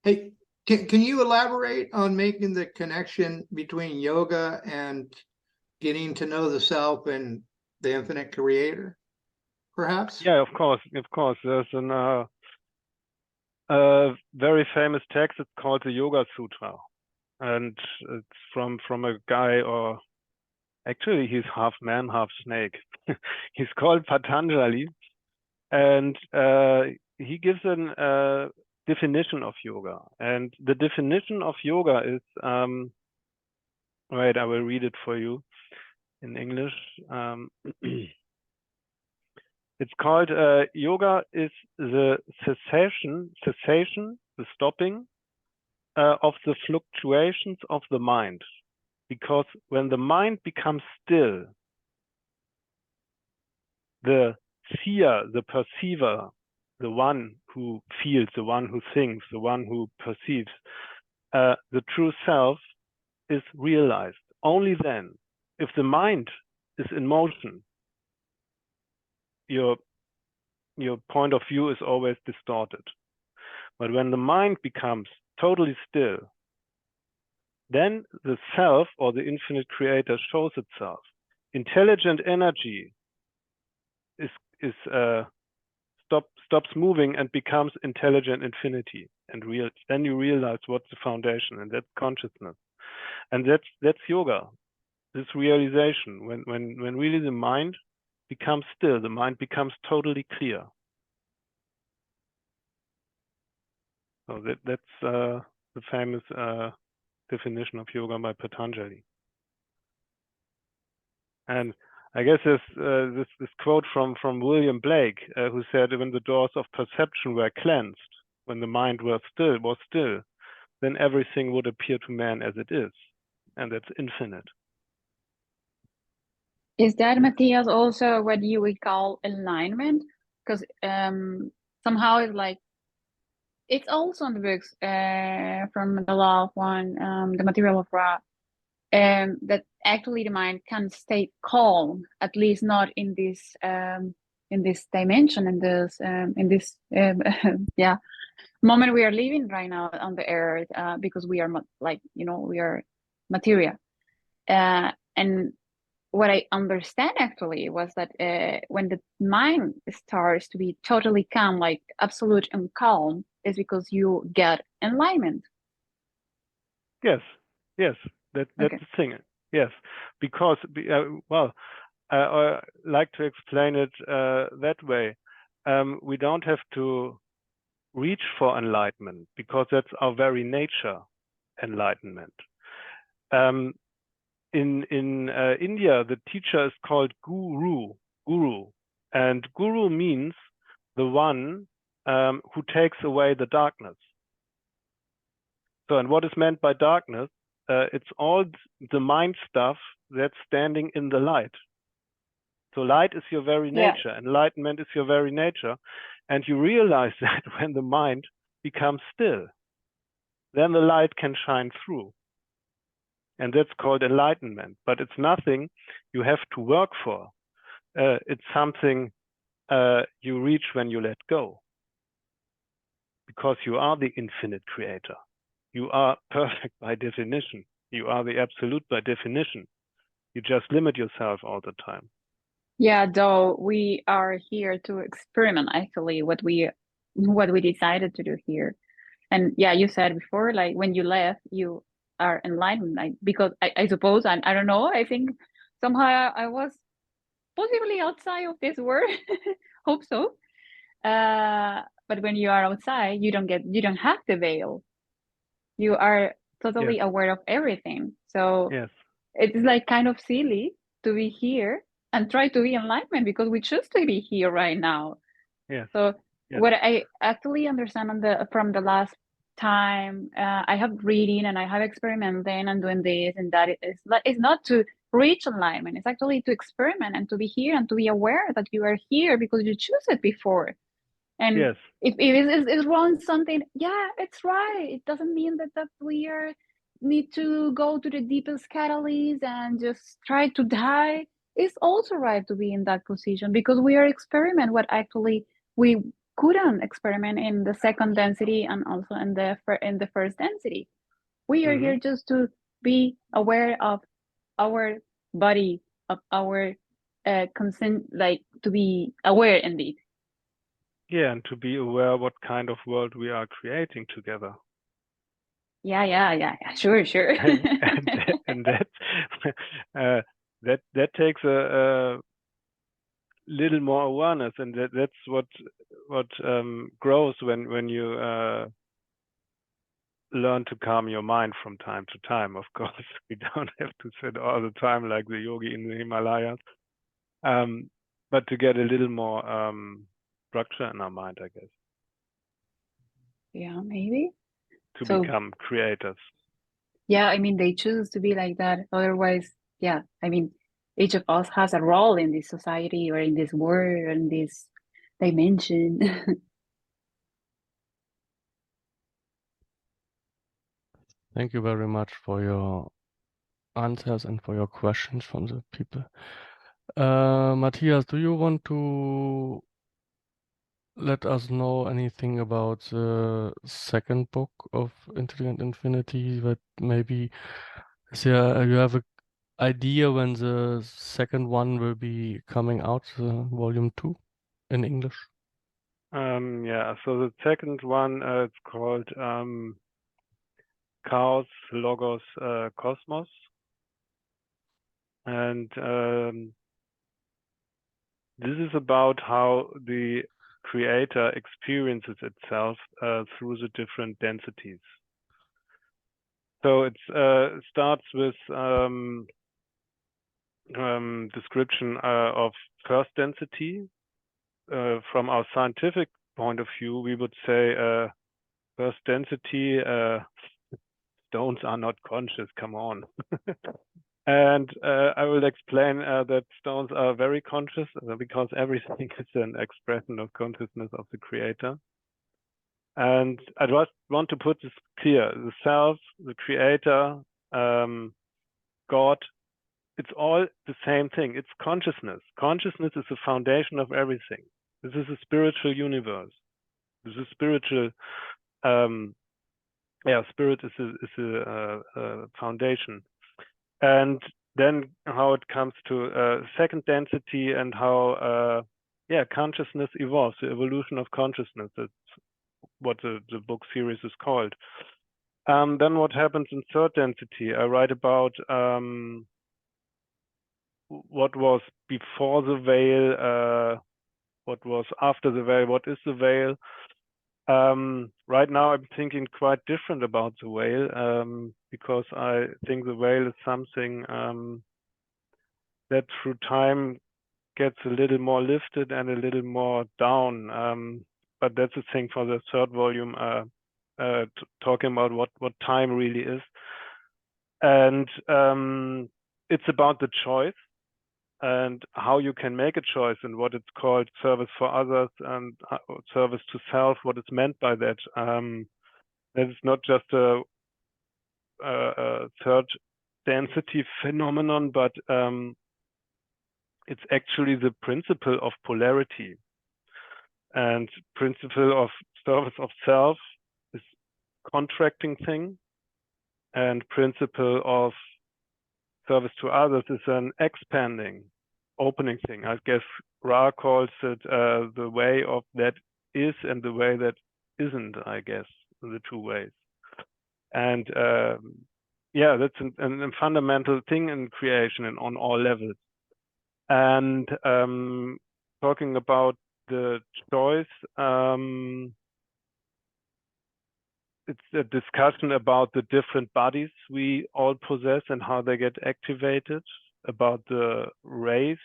Hey, can you elaborate on making the connection between yoga and getting to know the self and the infinite creator, perhaps? Yeah, of course. There's a very famous text. It's called the Yoga Sutra, and it's from a guy, or actually he's half man, half snake. He's called Patanjali, and he gives a definition of yoga. And the definition of yoga is, wait, I will read it for you in English. It's called yoga is the cessation, the stopping of the fluctuations of the mind. Because when the mind becomes still, the seer, the perceiver, the one who feels, the one who thinks, the one who perceives, the true self is realized. Only then, if the mind is in motion, your point of view is always distorted. But when the mind becomes totally still, then the self, or the infinite creator, shows itself. Intelligent energy stops moving and becomes intelligent infinity, and then you realize what's the foundation, and that's consciousness, and that's yoga. This realization, when really the mind becomes still, the mind becomes totally clear. So that's the famous definition of yoga by Patanjali. And I guess there's this quote from William Blake, who said, when the doors of perception were cleansed, when the mind was still, then everything would appear to man as it is, and that's infinite. Is that, Matthias, also what you would call alignment? Because somehow it's like, it's also in the books from the Law of One, the Material of Ra, that actually the mind can stay calm, at least not in this dimension, in this yeah, moment we are living right now on the earth, because we are we are materia, and what I understand actually was that when the mind starts to be totally calm, like absolute and calm, is because you get enlightenment. Yes, that's Okay. the thing. Yes, because well, I like to explain it that way. We don't have to reach for enlightenment, because that's our very nature, enlightenment. In India, the teacher is called guru, and guru means the one who takes away the darkness. So, and what is meant by darkness? It's all the mind stuff that's standing in the light. So light is your very nature, enlightenment is your very nature, and you realize that when the mind becomes still, then the light can shine through. And that's called enlightenment. But it's nothing you have to work for. It's something you reach when you let go. Because you are the infinite creator. You are perfect by definition. You are the absolute by definition. You just limit yourself all the time. Yeah, though we are here to experiment actually what we decided to do here. And yeah, you said before, like when you left, you are enlightened, like, because I suppose, and I don't know, I think somehow I was possibly outside of this world. Hope so. But when you are outside, you don't have the veil. you are totally aware of everything. So Yes. it's like kind of silly to be here and try to be in alignment because we choose to be here right now. Yes. So Yes. what I actually understand from the last time I have reading and I have experimenting and doing this and that, it's not to reach alignment. It's actually to experiment and to be here and to be aware that you are here because you choose it before. And Yes. if it's wrong something, yeah, it's right. It doesn't mean that we need to go to the deepest catalyst and just try to die. It's also right to be in that position because we are experiment what actually we couldn't experiment in the second density and also in the first density. We are here just to be aware of our body, of our consent, like to be aware indeed. Yeah, and to be aware what kind of world we are creating together. Yeah. Sure. and that takes a little more awareness, and that's what grows when you learn to calm your mind from time to time. Of course, we don't have to sit all the time like the yogi in the Himalayas, but to get a little more structure in our mind, I guess. Yeah, maybe. To So, become creators. yeah, I mean, they choose to be like that. Otherwise, yeah, I mean, each of us has a role in this society or in this world or in this dimension. Thank you very much for your answers and for your questions from the people. Matthias, do you want to let us know anything about the second book of Intelligent Infinity? That maybe you have an idea when the second one will be coming out, volume 2 in English? Yeah, so the second one, it's called Chaos, Logos, Cosmos. And this is about how the creator experiences itself through the different densities. So it starts with description of first density. From our scientific point of view, we would say first density, stones are not conscious, come on. And I will explain that stones are very conscious because everything is an expression of consciousness of the creator. And I just want to put this clear, the self, the creator, God, it's all the same thing. It's consciousness. Consciousness is the foundation of everything. This is a spiritual universe. This is spiritual. Spirit is a foundation. And then how it comes to second density and how consciousness evolves, the evolution of consciousness. That's what the book series is called. Then what happens in third density? I write about what was before the veil, what was after the veil, what is the veil. Right now I'm thinking quite different about the veil, because I think the veil is something that through time gets a little more lifted and a little more down. But that's the thing for the third volume, talking about what time really is. And it's about the choice and how you can make a choice and what it's called service for others and service to self, what is meant by that. That is not just a third density phenomenon, but it's actually the principle of polarity. And principle of service of self is contracting thing, and principle of service to others is an expanding, opening thing. I guess Ra calls it the way of that is and the way that isn't, I guess, the two ways. And that's a fundamental thing in creation and on all levels. And talking about the choice, it's a discussion about the different bodies we all possess and how they get activated, about the rays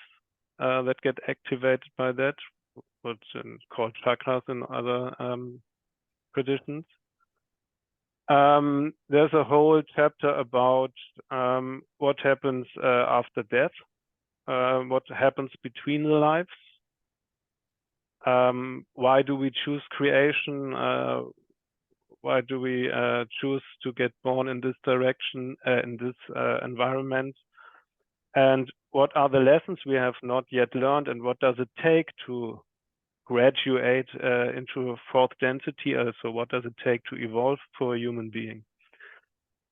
that get activated by that, what's called chakras in other traditions. There's a whole chapter about what happens after death, what happens between the lives. Why do we choose creation? Why do we choose to get born in this direction, in this environment? And what are the lessons we have not yet learned, and what does it take to graduate into a fourth density? So what does it take to evolve for a human being?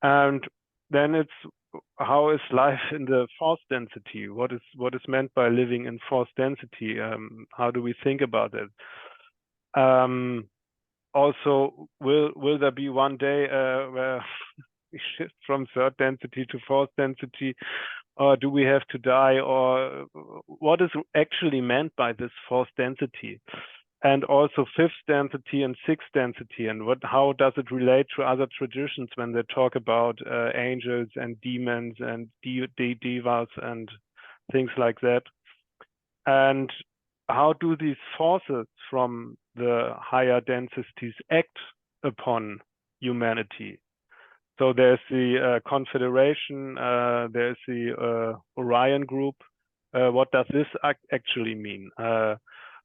And then it's, how is life in the fourth density? What is meant by living in fourth density? How do we think about it? Also, will there be one day where we shift from third density to fourth density, or do we have to die, or what is actually meant by this fourth density? And also fifth density and sixth density, and how does it relate to other traditions when they talk about angels and demons and devas and things like that? And how do these forces from the higher densities act upon humanity? So there's the Confederation, there's the Orion group. What does this actually mean?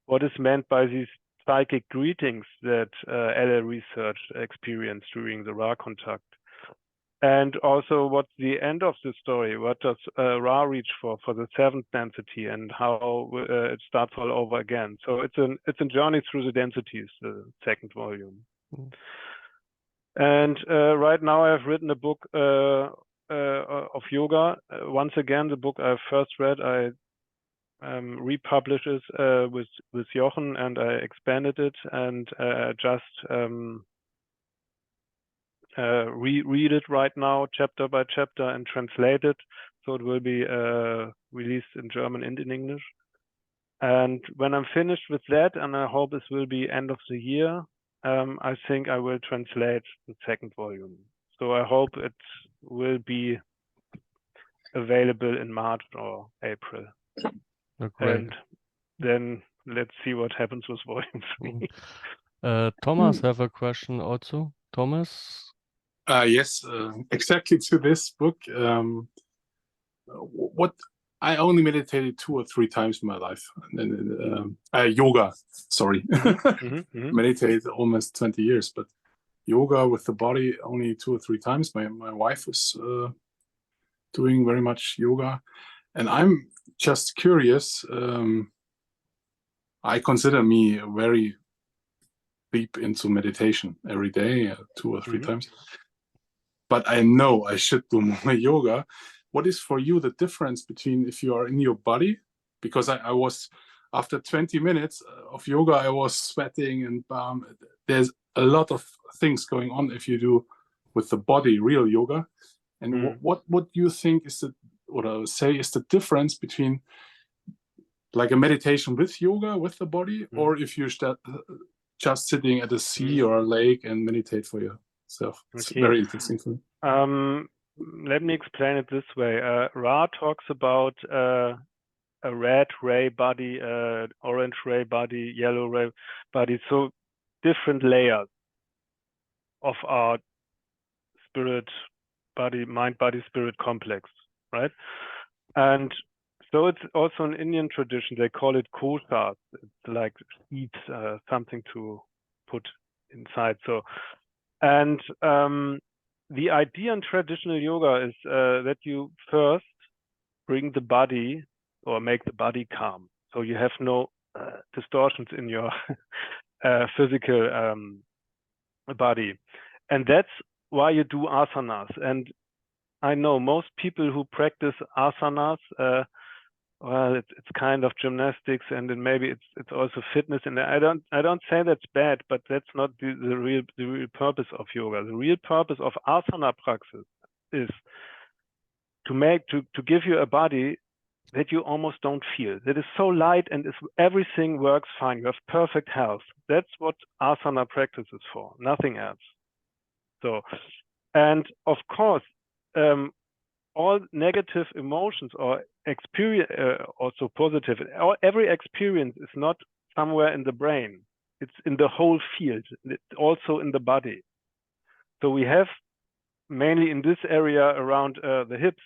What is meant by these psychic greetings that LA research experienced during the Ra contact? And also, what's the end of the story? What does Ra reach for the seventh density, and how it starts all over again? So it's a journey through the densities, the second volume. Mm. And right now I've written a book of yoga. Once again, the book I first read, I republishes with Jochen, and I expanded it and just reread it right now, chapter by chapter, and translate it. So it will be released in German and in English. And when I'm finished with that, and I hope this will be end of the year, I think I will translate the second volume. So I hope it will be available in March or April. Great. And then let's see what happens with volume 3. Thomas have a question also. Thomas? Yes, exactly to this book. What I only meditated 2 or 3 times in my life. And then, yoga, sorry. Meditated almost 20 years, but yoga with the body only 2 or 3 times. My wife is doing very much yoga, and I'm just curious. I consider me very deep into meditation every day, 2 or 3 times. But I know I should do more yoga. What is for you the difference between if you are in your body? Because I was, after 20 minutes of yoga, I was sweating and there's a lot of things going on if you do with the body, real yoga. And what do you think is the difference between like a meditation with yoga, with the body, or if you start just sitting at a sea or a lake and meditate for yourself? It's very interesting for me. Let me explain it this way. Ra talks about a red ray body, orange ray body, yellow ray body. So different layers of our spirit, body, mind, body, spirit complex, right? And so it's also an Indian tradition. They call it koshas. It's like seeds, something to put inside. So, and the idea in traditional yoga is that you first bring the body or make the body calm. So you have no distortions in your physical body. And that's why you do asanas. And I know most people who practice asanas, well, it's kind of gymnastics, and then maybe it's also fitness. And I don't say that's bad, but that's not the real purpose of yoga. The real purpose of asana praxis is to give you a body that you almost don't feel, that is so light and everything works fine. You have perfect health. That's what asana practice is for, nothing else. So, and of course, all negative emotions or experience, also positive, every experience is not somewhere in the brain. It's in the whole field. It's also in the body. So we have mainly in this area around the hips,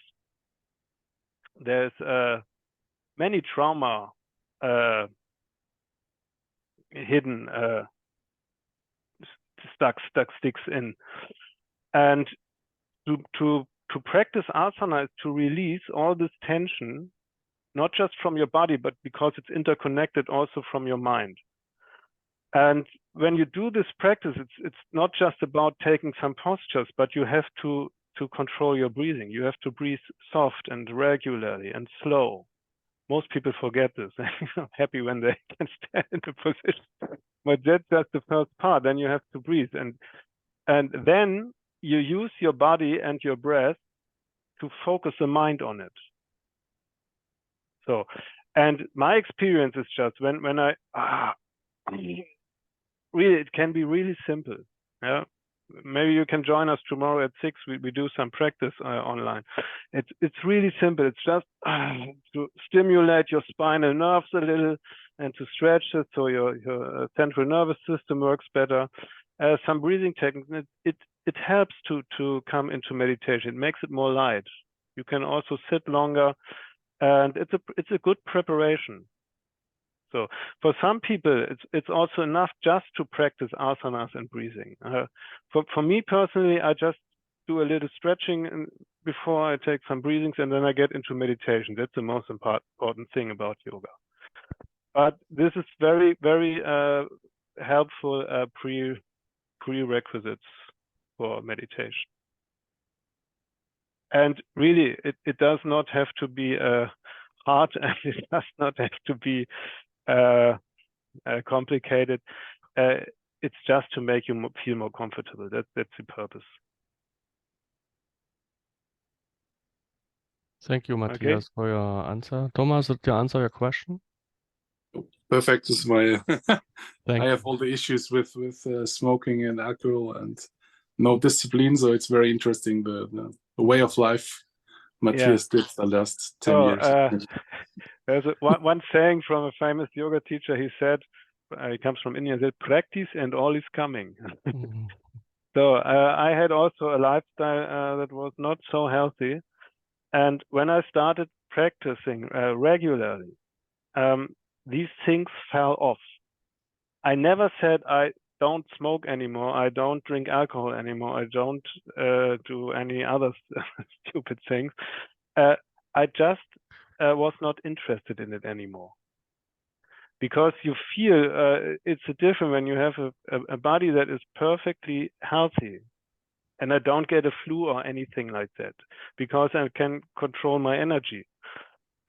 there's many trauma hidden, sticks in. And to practice asana is to release all this tension, not just from your body, but because it's interconnected also from your mind. And when you do this practice, it's not just about taking some postures, but you have to control your breathing. You have to breathe soft and regularly and slow. Most people forget this. I'm happy when they can stand in the position, but that's just the first part. Then you have to breathe, and then you use your body and your breath to focus the mind on it. So, and my experience is just when I really, it can be really simple. Yeah, maybe you can join us tomorrow at 6. We do some practice online. It's really simple. It's just to stimulate your spinal nerves a little and to stretch it so your central nervous system works better. Some breathing techniques. It helps to come into meditation. It makes it more light. You can also sit longer, and it's a good preparation. So for some people, it's also enough just to practice asanas and breathing. For me personally, I just do a little stretching before I take some breathings, and then I get into meditation. That's the most important thing about yoga. But this is very, very helpful prerequisites for meditation. And really, it does not have to be hard, and it does not have to be complicated. It's just to make you feel more comfortable. That's the purpose. Thank you, Matthias, for your answer. Thomas, did you answer your question? Perfect. This is my. I have all the issues with smoking and alcohol and no discipline, so it's very interesting the way of life Matthias did the last 10 years. There's one saying from a famous yoga teacher. He said, he comes from India, he said, practice and all is coming. So I had also a lifestyle that was not so healthy. And when I started practicing regularly, these things fell off. I never said I don't smoke anymore, I don't drink alcohol anymore, I don't do any other stupid things. I just was not interested in it anymore. Because you feel it's different when you have a body that is perfectly healthy, and I don't get a flu or anything like that, because I can control my energy.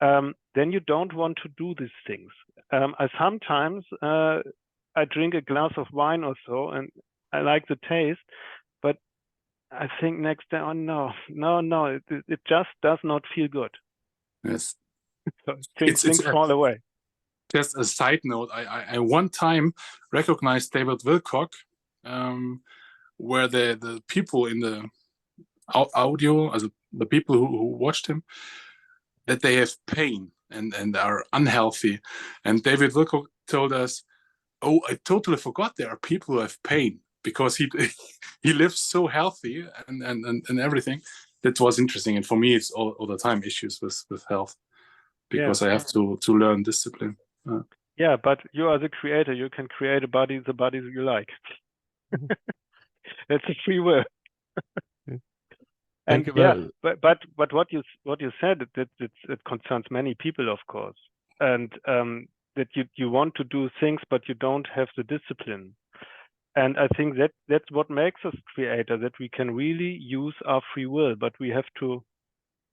Then you don't want to do these things. I sometimes I drink a glass of wine or so, and I like the taste, but I think next day, oh no, it just does not feel good. Yes, So things fall away. Just a side note, I one time recognized David Wilcock, where the people in the audio, as the people who watched him, that they have pain and are unhealthy. And David Wilcock told us, oh, I totally forgot there are people who have pain, because he lives so healthy and everything. That was interesting. And for me, it's all the time issues with health, because I have to learn discipline. Yeah, but you are the creator. You can create the body you like. That's a free will. And but what you said, it concerns many people, of course, and that you want to do things, but you don't have the discipline. And I think that's what makes us creator, that we can really use our free will, but we have to,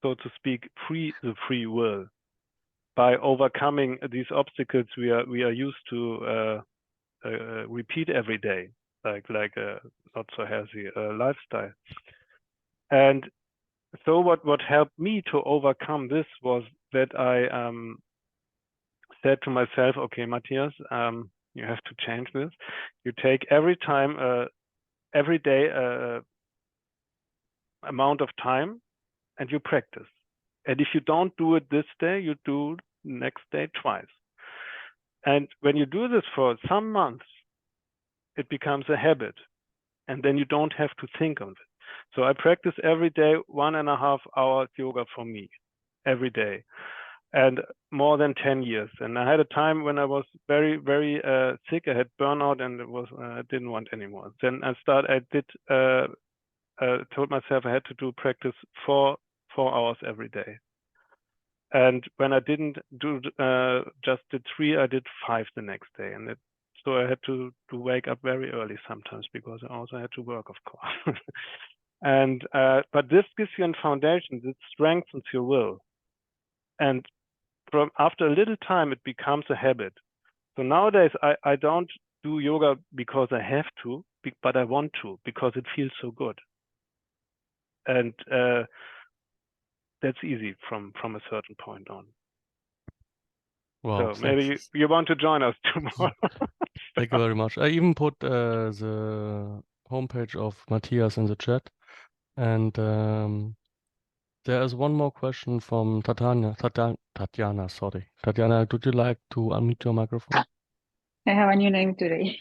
so to speak, free the free will by overcoming these obstacles we are used to repeat every day, like a not so healthy lifestyle. And so what helped me to overcome this was that I said to myself, okay, Matthias, you have to change this. You take every day amount of time and you practice. And if you don't do it this day, you do next day twice. And when you do this for some months, it becomes a habit. And then you don't have to think of it. So I practice every day 1.5 hours yoga for me, every day. And more than 10 years. And I had a time when I was very, very sick. I had burnout and it was I didn't want anymore. Then I told myself I had to do practice 4 hours every day. And when I didn't do just did 3, I did 5 the next day. And so I had to wake up very early sometimes because I also had to work, of course. And but this gives you a foundation. It strengthens your will. And after a little time, it becomes a habit. So nowadays, I don't do yoga because I have to, but I want to because it feels so good. And that's easy from a certain point on. Wow, So maybe you want to join us tomorrow. Thank you very much. I even put the homepage of Matthias in the chat. And there is one more question from Tatiana, sorry. Tatiana, would you like to unmute your microphone? I have a new name today.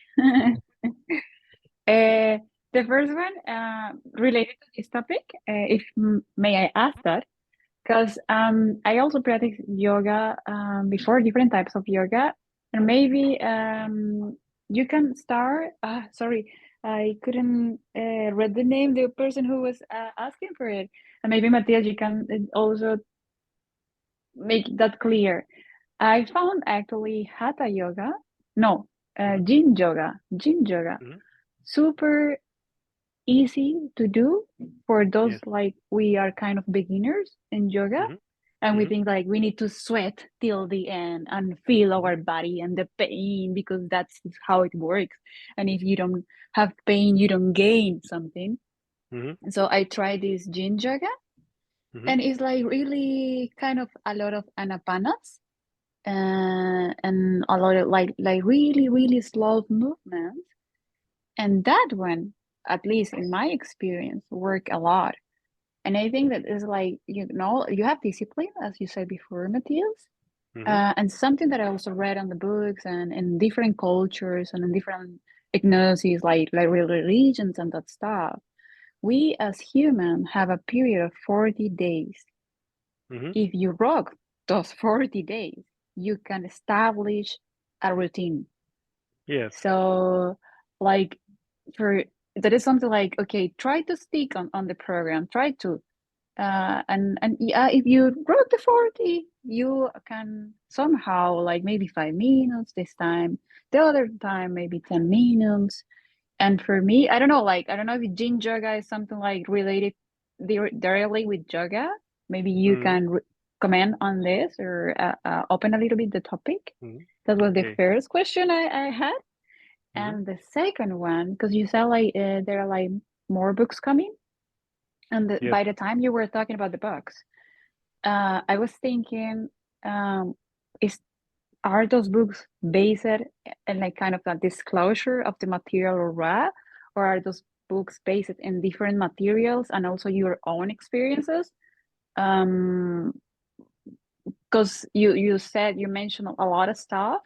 The first one, related to this topic, if may I ask that? Because I also practice yoga before, different types of yoga, and maybe you can start. Sorry, I couldn't read the name. The person who was asking for it, and maybe Matthias, you can also make that clear. I found actually hatha yoga, no, yin yoga, super easy to do for those like we are kind of beginners in yoga, and we think like we need to sweat till the end and feel our body and the pain because that's how it works, and if you don't have pain you don't gain something. So I tried this yin yoga, and it's like really kind of a lot of anapanas and a lot of like really slow movements, and that one, at least in my experience, work a lot. And I think that is like, you know, you have discipline, as you said before, Matthias. And something that I also read on the books and in different cultures and in different ethnicities, like religions and that stuff, we as humans have a period of 40 days. If you rock those 40 days, you can establish a routine. Yes. So like that is something like, okay, try to stick on the program, try to and yeah, if you wrote the 40, you can somehow like maybe 5 minutes this time, the other time maybe 10 minutes. And for me, I don't know if yin yoga is something like related directly with yoga. Maybe you can comment on this or open a little bit the topic. That was the first question I had. And the second one, because you said like there are like more books coming, and by the time you were talking about the books, I was thinking, are those books based in like kind of a disclosure of the material raw, or are those books based in different materials and also your own experiences? Because you mentioned a lot of stuff,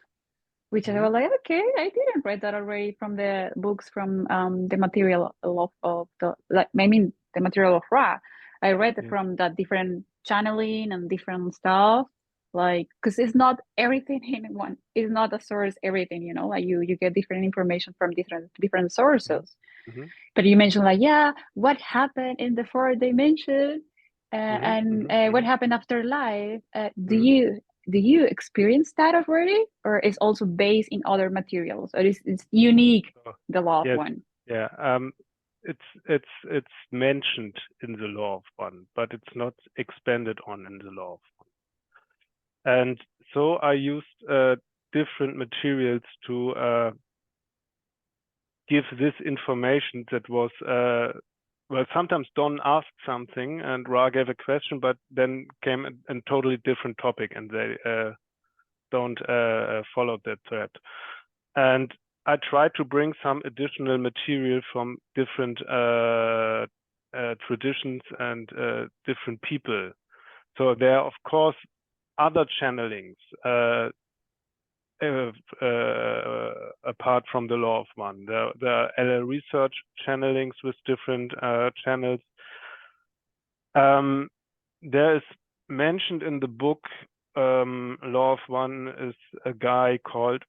which I was like, okay, I didn't read that already from the books from the material of the, like, I mean, the material of Ra. I read it from that different channeling and different stuff, like, because it's not everything in one. It's not a source everything, you know. Like you get different information from different sources. But you mentioned like, yeah, what happened in the fourth dimension, and what happened after life. Do you experience that already, or is also based in other materials, or is it's unique, the law of one? Yeah, it's mentioned in the law of one, but it's not expanded on in the law of one. And so I used different materials to give this information that was well, sometimes Don asked something and Ra gave a question, but then came a totally different topic and they don't follow that thread. And I tried to bring some additional material from different traditions and different people. So there are, of course, other channelings apart from the law of one. There are LL research channelings with different channels. There is mentioned in the book Law of One is a guy called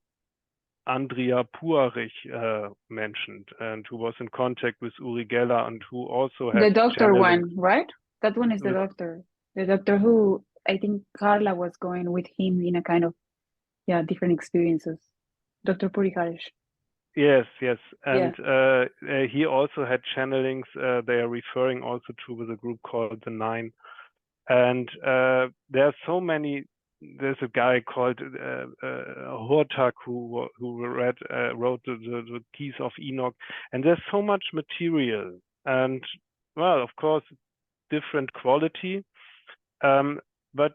Andrea Puarich mentioned, and who was in contact with Uri Geller, and who also had The doctor channelings. one, right? That one is the doctor. The doctor who, I think Carla was going with him in a kind of, different experiences. Dr. Puriharish. Yes, and he also had channelings. They are referring also to the group called the Nine, and there are so many. There's a guy called Hortak who wrote the Keys of Enoch, and there's so much material, and well, of course, different quality, but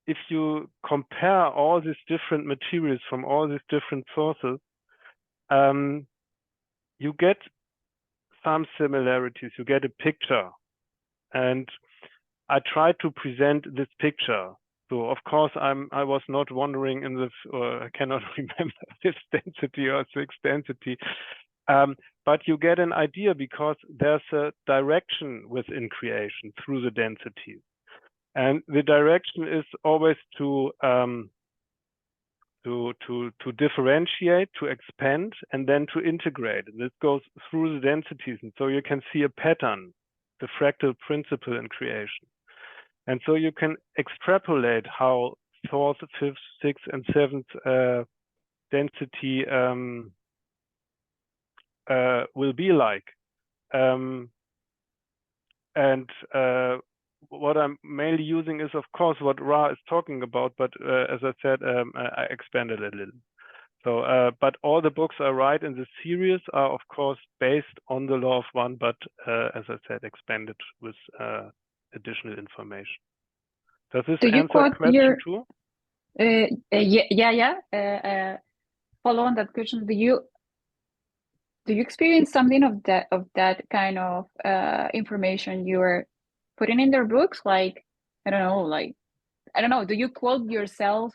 if you compare all these different materials from all these different sources, you get some similarities, you get a picture, and I try to present this picture. So of course I was not wandering in this, or I cannot remember this density or sixth density, but you get an idea because there's a direction within creation through the densities, and the direction is always to differentiate, to expand, and then to integrate. And this goes through the densities, and so you can see a pattern, the fractal principle in creation. And so you can extrapolate how fourth, fifth, sixth, and seventh density will be like. What I'm mainly using is, of course, what Ra is talking about, but as I said, I expanded a little. So, but all the books I write in the series are, of course, based on the law of one, but as I said, expanded with additional information. Does this answer the question too? Follow on that question. Do you experience something of that kind of information you are putting in their books? Like, I don't know. Do you quote yourself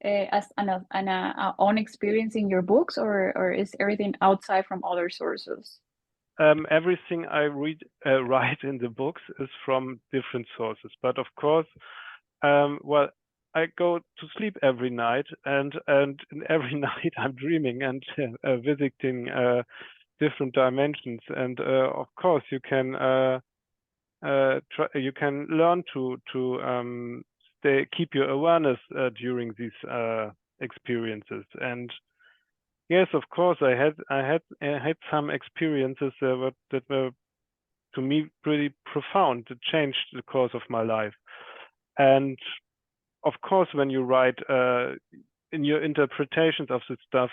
as an own experience in your books, or is everything outside from other sources? Everything I write in the books is from different sources, but of course, well, I go to sleep every night, and every night I'm dreaming and visiting different dimensions, and of course you can learn to keep your awareness during these experiences. And yes, of course, I had some experiences that were to me pretty profound, that changed the course of my life. And of course, when you write in your interpretations of this stuff,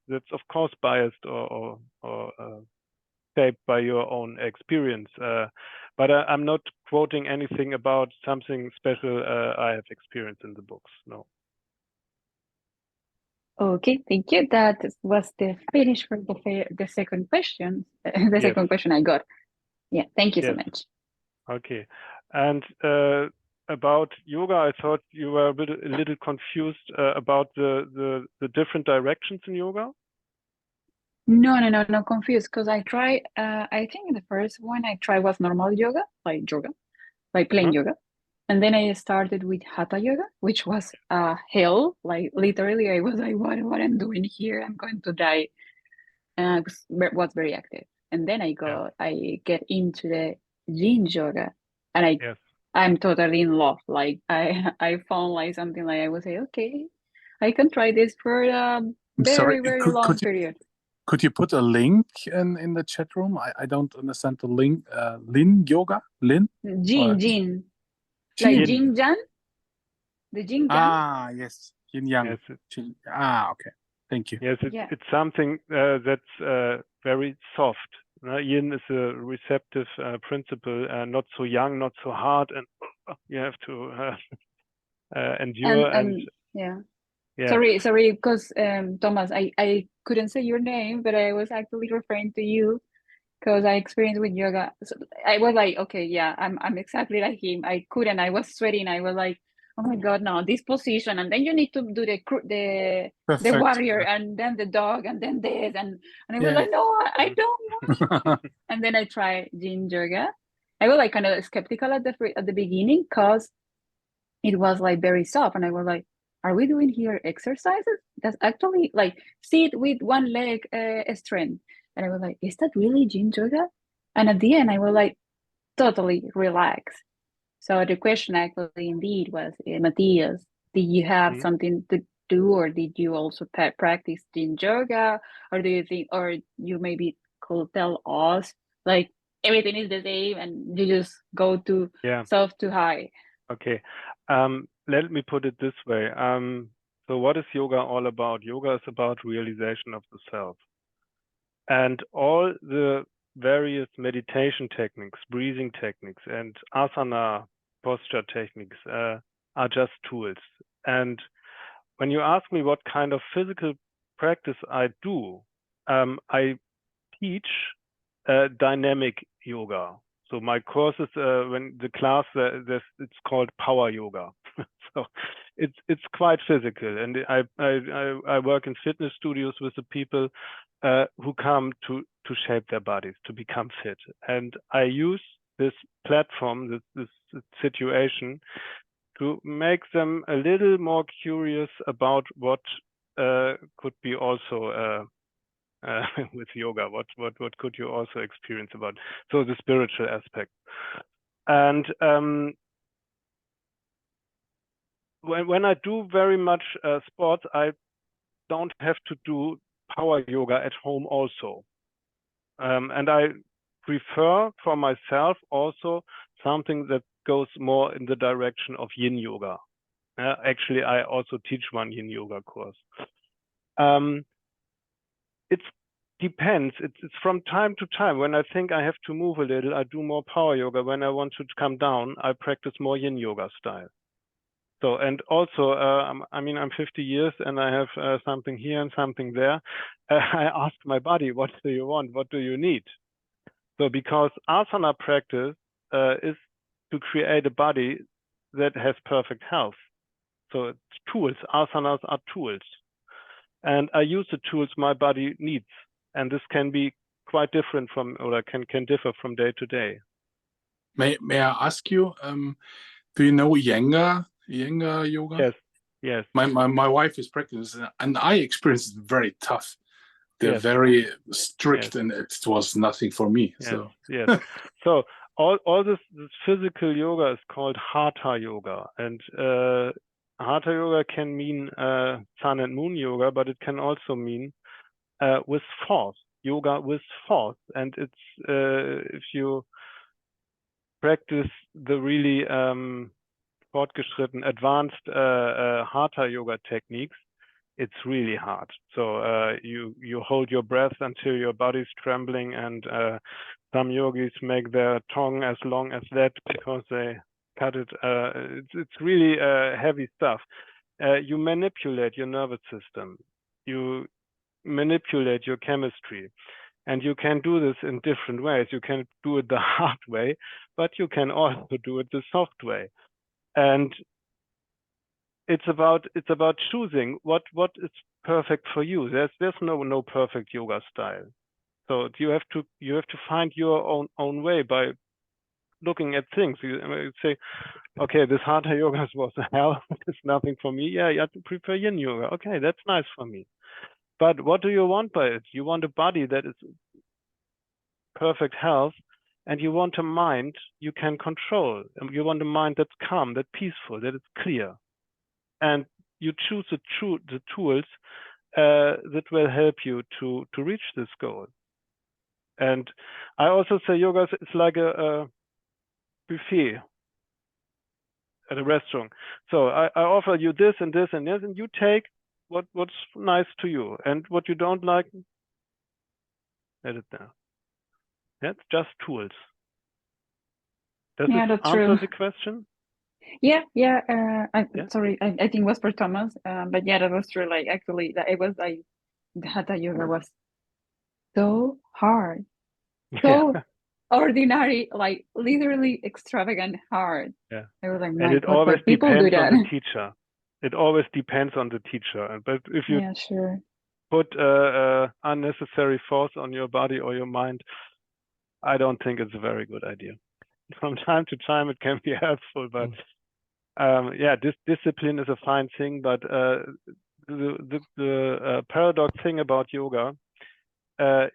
that's of course biased or shaped by your own experience. But I'm not quoting anything about something special I have experienced in the books. No. Okay, thank you. That was the finish for the second question. The second question I got. Yeah, thank you so much. Okay, and about yoga, I thought you were a little confused about the different directions in yoga. No, confused, because I tried. I think the first one I tried was normal yoga, like plain yoga. And then I started with Hatha yoga, which was hell. Like literally, I was like, what I'm doing here? I'm going to die. And I was very active. And then I get into the yin yoga, and I'm totally in love. Like I found like something like I would say, okay, I can try this for a very long period. Could you put a link in the chat room? I don't understand the link. Lin yoga? Lin? Jin. Like Jin Jan? The Jin Yang? Yes. Yin Yang. Yes. Okay. Thank you. Yes, it's something that's very soft. Yin is a receptive principle, not so young, not so hard, and you have to endure. Sorry, because Thomas, I couldn't say your name, but I was actually referring to you because I experienced with yoga. So I was like, okay, yeah, I'm exactly like him. I was sweating. I was like, oh my God, no, this position, and then you need to do the Perfect. warrior, and then the dog, and then this, and I was Yeah. like, no, I don't want. And then I tried yin yoga. I was like kind of skeptical at the beginning because it was like very soft, and I was like, are we doing here exercises that's actually like sit with one leg strength? And I was like, is that really yin yoga? And at the end I was like totally relaxed. So the question actually indeed was, Matthias, did you have something to do, or did you also practice yin yoga, or do you think, or you maybe could tell us like everything is the same and you just go to soft to high? Okay. Let me put it this way. So what is yoga all about? Yoga is about realization of the self. And all the various meditation techniques, breathing techniques, and asana posture techniques are just tools. And when you ask me what kind of physical practice I do, I teach dynamic yoga. So my courses, when the class, it's called power yoga. So it's quite physical, and I work in fitness studios with the people who come to shape their bodies, to become fit, and I use this platform, this situation, to make them a little more curious about what could be also with yoga. What could you also experience about? So the spiritual aspect. And when I do very much sports, I don't have to do power yoga at home also. And I prefer for myself also something that goes more in the direction of yin yoga. Actually, I also teach one yin yoga course. It depends. It's from time to time. When I think I have to move a little, I do more power yoga. When I want to come down, I practice more yin yoga style. So, and also, I mean, I'm 50 years and I have something here and something there. I ask my body, what do you want? What do you need? So, because asana practice is to create a body that has perfect health. So it's tools. Asanas are tools. And I use the tools my body needs. And this can be quite different from, or can differ from day to day. May I ask you, do you know Iyengar yoga? Yes. My wife is practicing, and I experienced it very tough. They're very strict, and it was nothing for me. Yes. So all this physical yoga is called hatha yoga, and hatha yoga can mean sun and moon yoga, but it can also mean with force, yoga with force. And it's if you practice the really fortgeschritten, advanced hatha yoga techniques, it's really hard. So you hold your breath until your body's trembling, and some yogis make their tongue as long as that because they cut it. It's really heavy stuff. You manipulate your nervous system. You manipulate your chemistry. And you can do this in different ways. You can do it the hard way, but you can also do it the soft way. And it's about choosing what is perfect for you. There's no perfect yoga style. So you have to find your own way by looking at things. You say, okay, this hatha yoga was hell. It's nothing for me. Yeah, you have to prefer yin yoga. Okay, that's nice for me. But what do you want by it? You want a body that is perfect health, and you want a mind you can control. And you want a mind that's calm, that's peaceful, that is clear. And you choose the tools that will help you to reach this goal. And I also say yoga is like a buffet at a restaurant. So I offer you this and this and this, and you take what's nice to you, and what you don't like, let it down. That's just tools. Does this answer the question? Yeah. Sorry, I think it was for Thomas, but yeah, that was true. Like actually, that it was like the hatha yoga was so hard. so ordinary, like literally extravagant hard. Yeah. I was like, And my it God, always but people do depends on that. the teacher. It always depends on the teacher. But if you Yeah, sure. put unnecessary force on your body or your mind, I don't think it's a very good idea. From time to time, it can be helpful, but yeah, this discipline is a fine thing. But the paradox thing about yoga,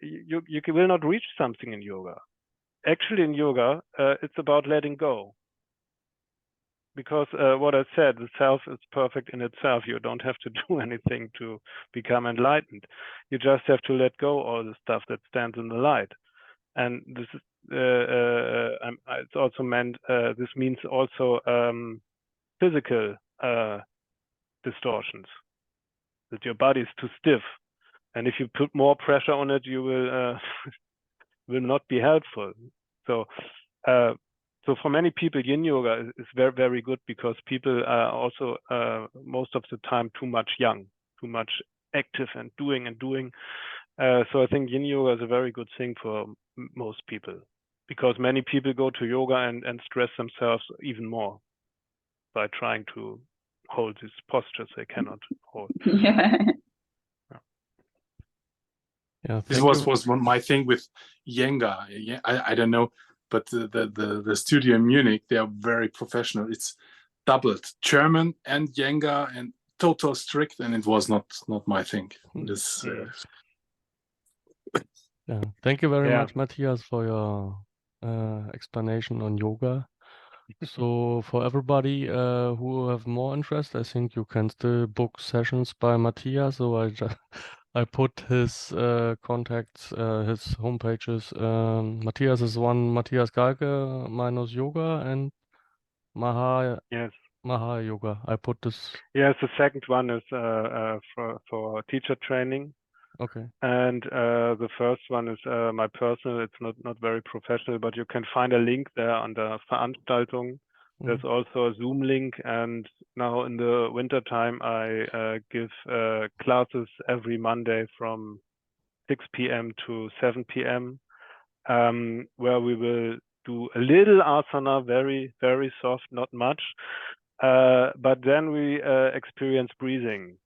you will not reach something in yoga. Actually, in yoga, it's about letting go. Because what I said, the self is perfect in itself. You don't have to do anything to become enlightened. You just have to let go all the stuff that stands in the light. And this is it's also meant. This means also physical distortions. That your body is too stiff, and if you put more pressure on it, you will not be helpful. So. So for many people, yin yoga is very, very good because people are also most of the time too much young, too much active and doing. So I think yin yoga is a very good thing for most people because many people go to yoga and stress themselves even more by trying to hold these postures they cannot hold. Yeah. Yeah, This was my thing with Yenga. Yeah, I don't know, but the studio in Munich, they are very professional. It's doubled German and Yenga and total strict, and it was not my thing. This. Yeah, thank you very much, Matthias, for your explanation on yoga. So for everybody who have more interest, I think you can still book sessions by Matthias. So I put his contacts, his homepages. Matthias is one, Matthias Galke minus yoga and Maha Yoga. I put this. Yes, the second one is for teacher training. Okay. And the first one is my personal. It's not very professional, but you can find a link there under Veranstaltung. There's also a Zoom link, and now in the winter time, I give classes every Monday from 6 p.m. to 7 p.m. Where we will do a little asana, very, very soft, not much. But then we experience breathing.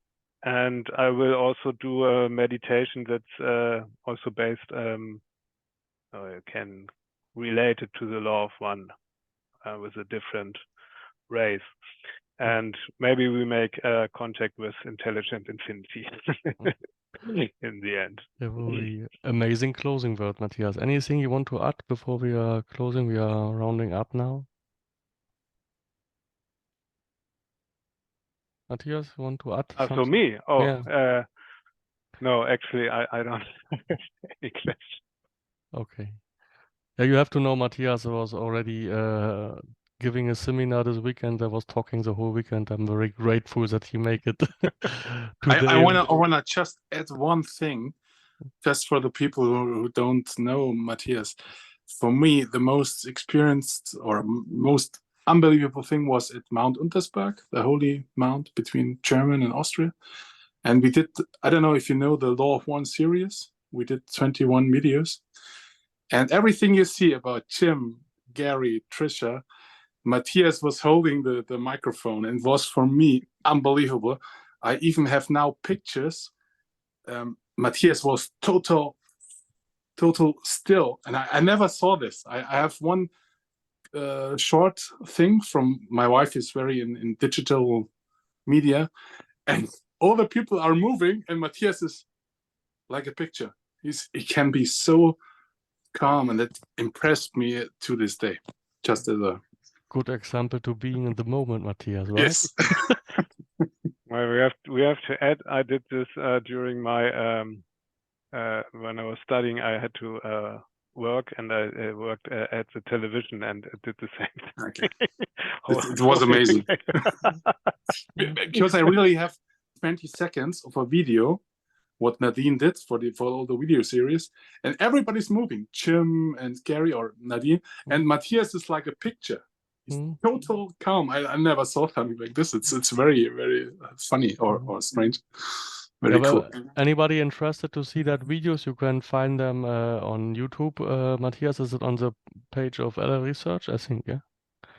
And I will also do a meditation that's also based, you can relate it to the law of one with a different race. And maybe we make contact with intelligent infinity in the end. That will be amazing closing word, Matthias. Anything you want to add before we are closing? We are rounding up now. Matthias, you want to add something? So me? Oh, yeah. No, actually, I don't have any question. Okay. Yeah, you have to know Matthias was already giving a seminar this weekend. I was talking the whole weekend. I'm very grateful that he make it today. I wanna just add one thing, just for the people who don't know Matthias. For me, the most experienced or most unbelievable thing was at Mount Untersberg, the holy mount between Germany and Austria. And we did, I don't know if you know the Law of One series. We did 21 videos. And everything you see about Jim, Gary, Trisha, Matthias was holding the microphone, and it was for me unbelievable. I even have now pictures. Matthias was total still, and I never saw this. I have one short thing from my wife is very in digital media, and all the people are moving, and Matthias is like a picture. He can be so calm, and that impressed me to this day. Just as a good example to being in the moment, Matthias, right? Yes. Well, we have to add. I did this during my when I was studying. I had to work, and I worked at the television and did the same thing. Okay. It was amazing. Because I really have 20 seconds of a video what Nadine did for all the video series, and everybody's moving. Jim and Gary or Nadine, and Matthias is like a picture. He's total calm. I never saw something like this. It's very, very funny or strange. Very Yeah, cool. well, anybody interested to see that videos, you can find them on YouTube. Matthias, is it on the page of Eller Research? I think, yeah.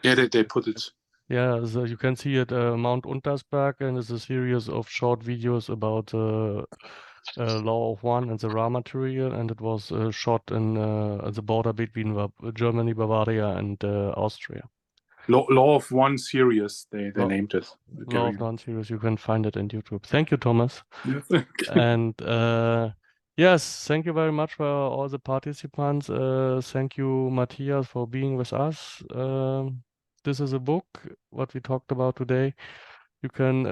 Yeah, they put it. Yeah, so you can see it Mount Untersberg, and it's a series of short videos about law of one and the raw material, and it was shot in the border between Germany, Bavaria, and Austria. Law of One series, they Law- named it. Law of One series, you can find it in YouTube. Thank you, Thomas. Yes. And yes, thank you very much for all the participants. Thank you, Matthias, for being with us. This is a book, what we talked about today. You can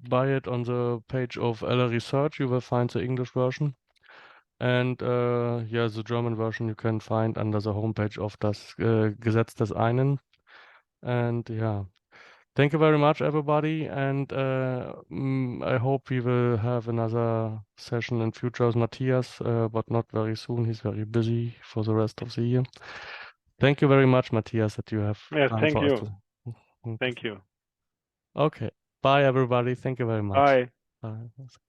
buy it on the page of Eller Research. You will find the English version. And yeah, the German version you can find under the homepage of das Gesetz des einen. And yeah, thank you very much, everybody. And I hope we will have another session in future with Matthias, but not very soon. He's very busy for the rest of the year. Thank you very much, Matthias, that you have Yes, time thank for you. us. Thank you. Okay. Bye, everybody. Thank you very much. Bye. Bye.